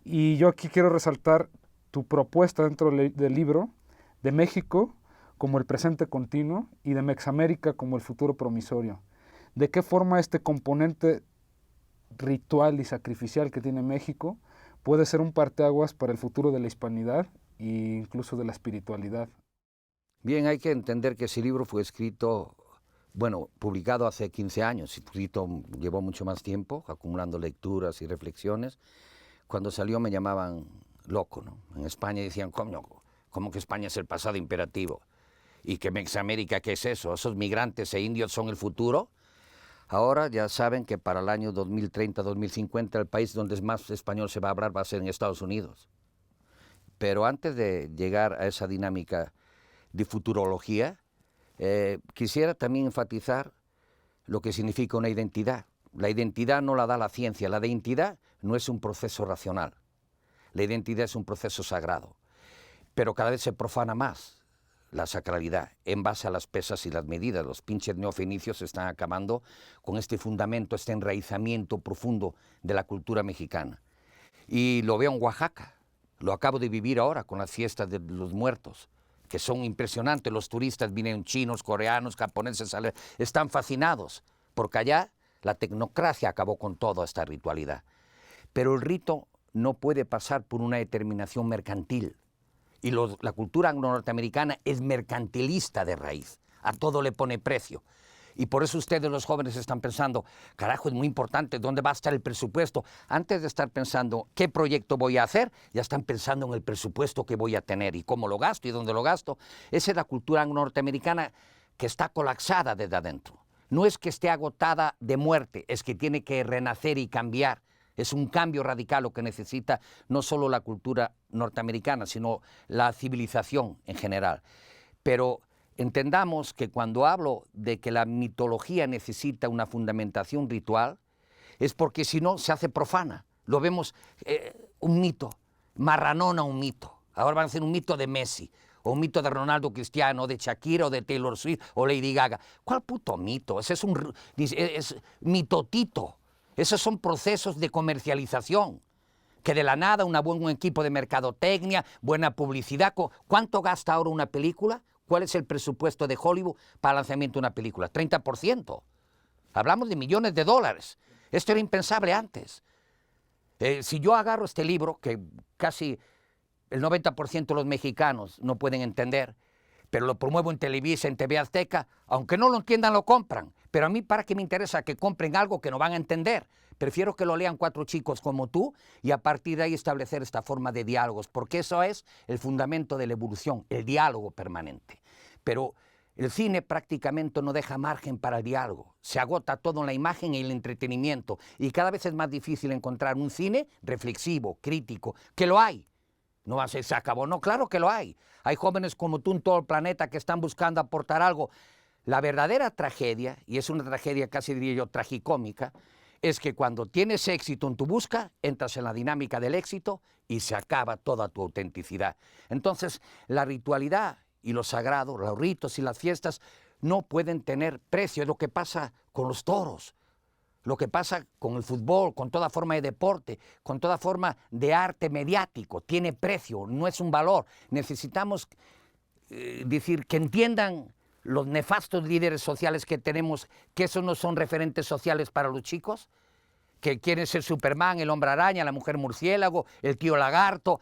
Speaker 2: Y yo aquí quiero resaltar tu propuesta dentro del libro de México como el presente continuo y de Mexamérica como el futuro promisorio. ¿De qué forma este componente ritual y sacrificial que tiene México puede ser un parteaguas para el futuro de la hispanidad e incluso de la espiritualidad?
Speaker 1: Bien, hay que entender que ese libro fue escrito, bueno, publicado hace 15 años, escrito llevó mucho más tiempo, acumulando lecturas y reflexiones. Cuando salió me llamaban loco, ¿no? En España decían, ¿cómo que España es el pasado imperativo? ¿Y que Mexamérica qué es eso? ¿Esos migrantes e indios son el futuro? Ahora ya saben que para el año 2030, 2050, el país donde más español se va a hablar va a ser en Estados Unidos. Pero antes de llegar a esa dinámica de futurología, quisiera también enfatizar lo que significa una identidad. La identidad no la da la ciencia, la identidad no es un proceso racional, la identidad es un proceso sagrado, pero cada vez se profana más la sacralidad en base a las pesas y las medidas. Los pinches neofenicios están acabando con este fundamento, este enraizamiento profundo de la cultura mexicana. Y lo veo en Oaxaca, lo acabo de vivir ahora con las fiestas de los muertos, que son impresionantes. Los turistas vienen chinos, coreanos, japoneses, están fascinados, porque allá la tecnocracia acabó con toda esta ritualidad. Pero el rito no puede pasar por una determinación mercantil. Y la cultura anglo-norteamericana es mercantilista de raíz, a todo le pone precio. Y por eso ustedes los jóvenes están pensando, carajo, es muy importante, ¿dónde va a estar el presupuesto? Antes de estar pensando qué proyecto voy a hacer, ya están pensando en el presupuesto que voy a tener y cómo lo gasto y dónde lo gasto. Esa es la cultura norteamericana que está colapsada desde adentro. No es que esté agotada de muerte, es que tiene que renacer y cambiar. Es un cambio radical lo que necesita no solo la cultura norteamericana, sino la civilización en general. Pero entendamos que cuando hablo de que la mitología necesita una fundamentación ritual, es porque si no se hace profana. Lo vemos un mito, marranón a un mito. Ahora van a hacer un mito de Messi, o un mito de Ronaldo Cristiano, o de Shakira, o de Taylor Swift, o Lady Gaga. ¿Cuál puto mito? Ese es mitotito. Esos son procesos de comercialización, que de la nada un buen equipo de mercadotecnia, buena publicidad. ¿Cuánto gasta ahora una película? ¿Cuál es el presupuesto de Hollywood para el lanzamiento de una película? 30%. Hablamos de millones de dólares. Esto era impensable antes. Si yo agarro este libro, que casi el 90% de los mexicanos no pueden entender, pero lo promuevo en Televisa, en TV Azteca, aunque no lo entiendan, lo compran. Pero a mí, ¿para qué me interesa que compren algo que no van a entender? Prefiero que lo lean 4 chicos como tú y a partir de ahí establecer esta forma de diálogos, porque eso es el fundamento de la evolución, el diálogo permanente. Pero el cine prácticamente no deja margen para el diálogo. Se agota todo en la imagen y el entretenimiento. Y cada vez es más difícil encontrar un cine reflexivo, crítico, que lo hay. No va a ser, se acabó. No, claro que lo hay. Hay jóvenes como tú en todo el planeta que están buscando aportar algo. La verdadera tragedia, y es una tragedia casi diría yo tragicómica, es que cuando tienes éxito en tu busca, entras en la dinámica del éxito y se acaba toda tu autenticidad. Entonces, la ritualidad y lo sagrado, los ritos y las fiestas no pueden tener precio. Es lo que pasa con los toros, lo que pasa con el fútbol, con toda forma de deporte, con toda forma de arte mediático. Tiene precio, no es un valor. Necesitamos decir que entiendan los nefastos líderes sociales que tenemos, que esos no son referentes sociales para los chicos, que quieren ser Superman, el hombre araña, la mujer murciélago, el tío lagarto.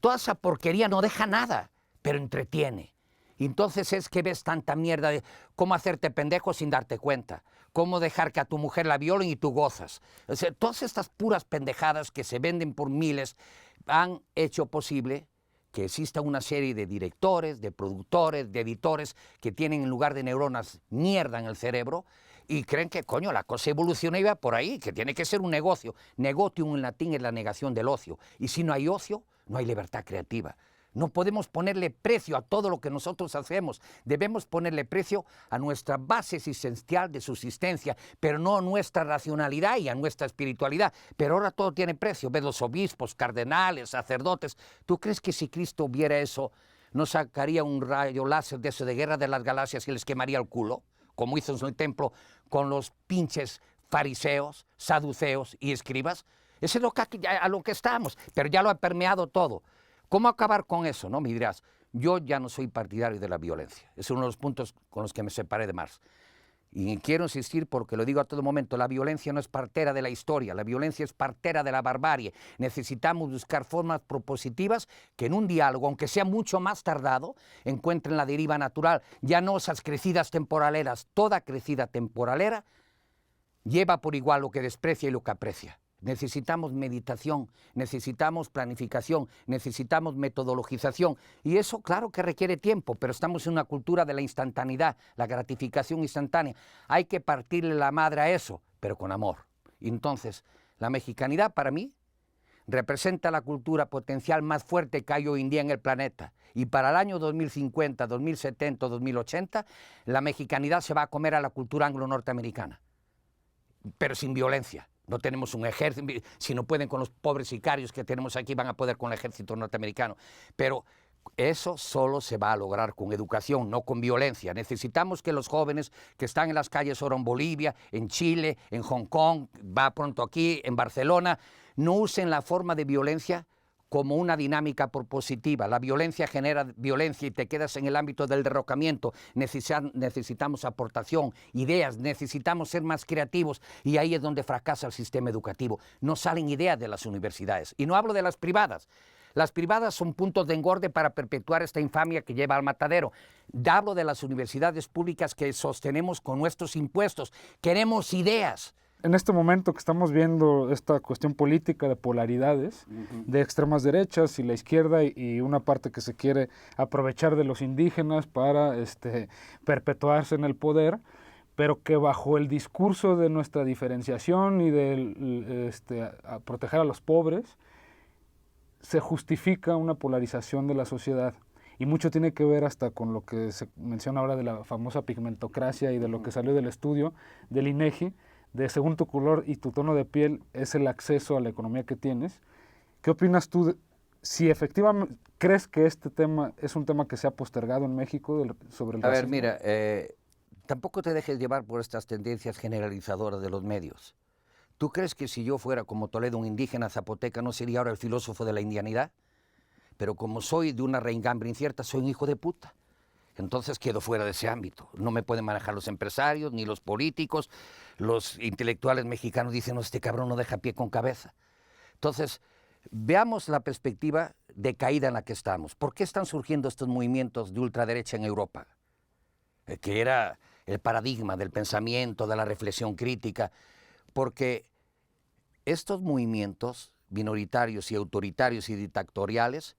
Speaker 1: Toda esa porquería no deja nada, pero entretiene. Y entonces es que ves tanta mierda de cómo hacerte pendejo sin darte cuenta, cómo dejar que a tu mujer la violen y tú gozas. O sea, todas estas puras pendejadas que se venden por miles han hecho posible que exista una serie de directores, de productores, de editores que tienen en lugar de neuronas mierda en el cerebro y creen que, coño, la cosa evoluciona y va por ahí, que tiene que ser un negocio. Negotium en latín es la negación del ocio. Y si no hay ocio, no hay libertad creativa. No podemos ponerle precio a todo lo que nosotros hacemos. Debemos ponerle precio a nuestra base existencial de subsistencia, pero no a nuestra racionalidad y a nuestra espiritualidad. Pero ahora todo tiene precio. Ves los obispos, cardenales, sacerdotes. ¿Tú crees que si Cristo viera eso, no sacaría un rayo láser de eso de Guerra de las Galaxias y les quemaría el culo? Como hizo en el templo con los pinches fariseos, saduceos y escribas. Eso es a lo que estamos, pero ya lo ha permeado todo. ¿Cómo acabar con eso? ¿No? Me dirás, yo ya no soy partidario de la violencia. Es uno de los puntos con los que me separé de Marx. Y quiero insistir porque lo digo a todo momento, la violencia no es partera de la historia, la violencia es partera de la barbarie. Necesitamos buscar formas propositivas que en un diálogo, aunque sea mucho más tardado, encuentren la deriva natural. Ya no esas crecidas temporaleras, toda crecida temporalera lleva por igual lo que desprecia y lo que aprecia. Necesitamos meditación, necesitamos planificación, necesitamos metodologización. Y eso, claro que requiere tiempo, pero estamos en una cultura de la instantaneidad, la gratificación instantánea. Hay que partirle la madre a eso, pero con amor. Y entonces, la mexicanidad para mí representa la cultura potencial más fuerte que hay hoy en día en el planeta. Y para el año 2050, 2070, 2080, la mexicanidad se va a comer a la cultura anglo-norteamericana, pero sin violencia. No tenemos un ejército, si no pueden con los pobres sicarios que tenemos aquí, van a poder con el ejército norteamericano. Pero eso solo se va a lograr con educación, no con violencia. Necesitamos que los jóvenes que están en las calles ahora en Bolivia, en Chile, en Hong Kong, va pronto aquí, en Barcelona, no usen la forma de violencia como una dinámica propositiva. La violencia genera violencia y te quedas en el ámbito del derrocamiento. Necesitamos aportación, ideas, necesitamos ser más creativos y ahí es donde fracasa el sistema educativo. No salen ideas de las universidades. Y no hablo de las privadas. Las privadas son puntos de engorde para perpetuar esta infamia que lleva al matadero. Hablo de las universidades públicas que sostenemos con nuestros impuestos. Queremos ideas.
Speaker 2: En este momento que estamos viendo esta cuestión política de polaridades, de extremas derechas y la izquierda y una parte que se quiere aprovechar de los indígenas para perpetuarse en el poder, pero que bajo el discurso de nuestra diferenciación y de proteger a los pobres, se justifica una polarización de la sociedad. Y mucho tiene que ver hasta con lo que se menciona ahora de la famosa pigmentocracia y de lo que salió del estudio del INEGI, de según tu color y tu tono de piel es el acceso a la economía que tienes. ¿Qué opinas tú si efectivamente crees que este tema es un tema que se ha postergado en México sobre el racismo?
Speaker 1: A ver, mira, tampoco te dejes llevar por estas tendencias generalizadoras de los medios. ¿Tú crees que si yo fuera como Toledo, un indígena zapoteca, no sería ahora el filósofo de la indianidad? Pero como soy de una reingambre incierta, soy un hijo de puta. Entonces quedo fuera de ese ámbito. No me pueden manejar los empresarios, ni los políticos. Los intelectuales mexicanos dicen, no, este cabrón no deja pie con cabeza. Entonces, veamos la perspectiva de caída en la que estamos. ¿Por qué están surgiendo estos movimientos de ultraderecha en Europa? Que era el paradigma del pensamiento, de la reflexión crítica. Porque estos movimientos minoritarios y autoritarios y dictatoriales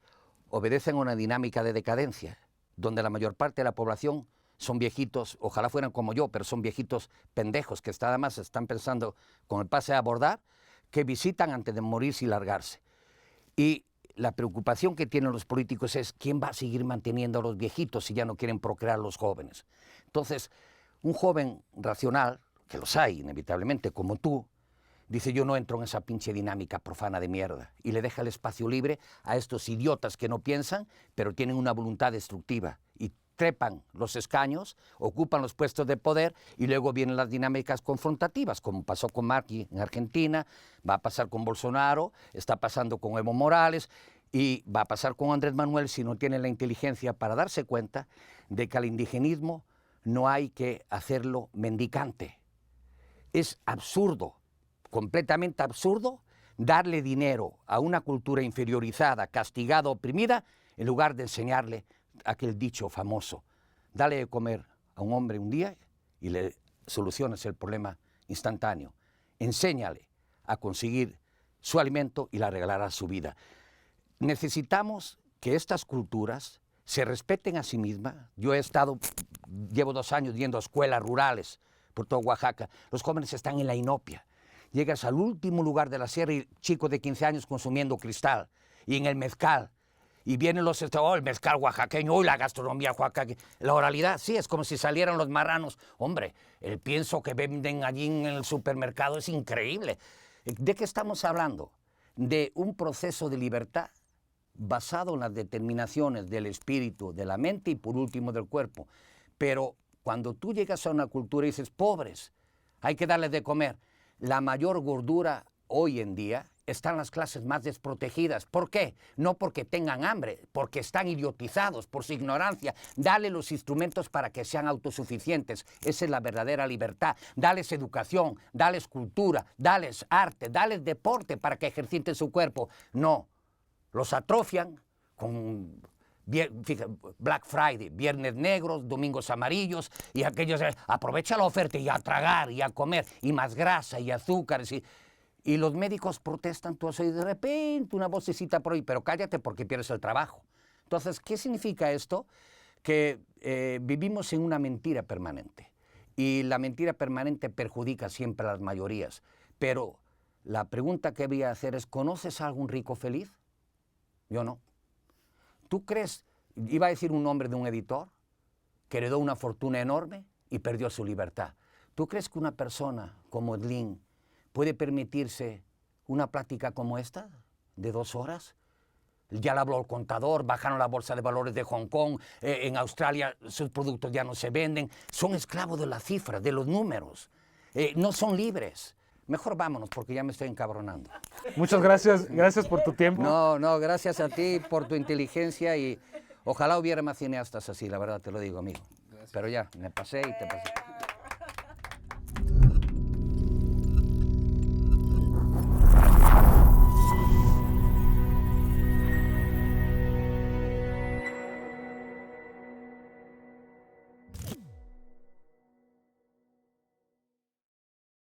Speaker 1: obedecen a una dinámica de decadencia, donde la mayor parte de la población son viejitos, ojalá fueran como yo, pero son viejitos pendejos que nada más están pensando con el pase a abordar, que visitan antes de morirse y largarse. Y la preocupación que tienen los políticos es quién va a seguir manteniendo a los viejitos si ya no quieren procrear a los jóvenes. Entonces, un joven racional, que los hay inevitablemente, como tú, dice, yo no entro en esa pinche dinámica profana de mierda, y le deja el espacio libre a estos idiotas que no piensan, pero tienen una voluntad destructiva, y trepan los escaños, ocupan los puestos de poder, y luego vienen las dinámicas confrontativas, como pasó con Macri en Argentina, va a pasar con Bolsonaro, está pasando con Evo Morales, y va a pasar con Andrés Manuel si no tiene la inteligencia para darse cuenta de que al indigenismo no hay que hacerlo mendicante. Es absurdo, completamente absurdo, darle dinero a una cultura inferiorizada, castigada, oprimida, en lugar de enseñarle aquel dicho famoso, dale de comer a un hombre un día y le solucionas el problema instantáneo. Enséñale a conseguir su alimento y le regalarás su vida. Necesitamos que estas culturas se respeten a sí mismas. Yo llevo 2 años yendo a escuelas rurales por todo Oaxaca. Los jóvenes están en la inopia. Llegas al último lugar de la sierra y chicos de 15 años consumiendo cristal y en el mezcal. Y vienen el mezcal oaxaqueño, la gastronomía oaxaqueña. La oralidad, sí, es como si salieran los marranos. Hombre, el pienso que venden allí en el supermercado es increíble. ¿De qué estamos hablando? De un proceso de libertad basado en las determinaciones del espíritu, de la mente y por último del cuerpo. Pero cuando tú llegas a una cultura y dices, pobres, hay que darles de comer, la mayor gordura hoy en día están las clases más desprotegidas. ¿Por qué? No porque tengan hambre, porque están idiotizados por su ignorancia. Dale los instrumentos para que sean autosuficientes. Esa es la verdadera libertad. Dales educación, dales cultura, dales arte, dales deporte para que ejerciten su cuerpo. No, los atrofian con Black Friday, viernes negros, domingos amarillos, y aquellos, aprovecha la oferta y a tragar y a comer, y más grasa y azúcares. Y los médicos protestan, tú has oído de repente una vocecita por ahí, pero cállate porque pierdes el trabajo. Entonces, ¿qué significa esto? Que vivimos en una mentira permanente. Y la mentira permanente perjudica siempre a las mayorías. Pero La pregunta que voy a hacer es, ¿conoces a algún rico feliz? Yo no. ¿Tú crees, iba a decir un nombre de un editor, que heredó una fortuna enorme y perdió su libertad? ¿Tú crees que una persona como Edlin puede permitirse una plática como esta, de 2 horas? Ya le habló el contador, bajaron la bolsa de valores de Hong Kong, en Australia sus productos ya no se venden, son esclavos de las cifras, de los números, no son libres. Mejor vámonos porque ya me estoy encabronando.
Speaker 2: Muchas gracias, gracias por tu tiempo.
Speaker 1: No, gracias a ti por tu inteligencia y ojalá hubiera más cineastas así, la verdad te lo digo, amigo. Pero ya, me pasé y te pasé.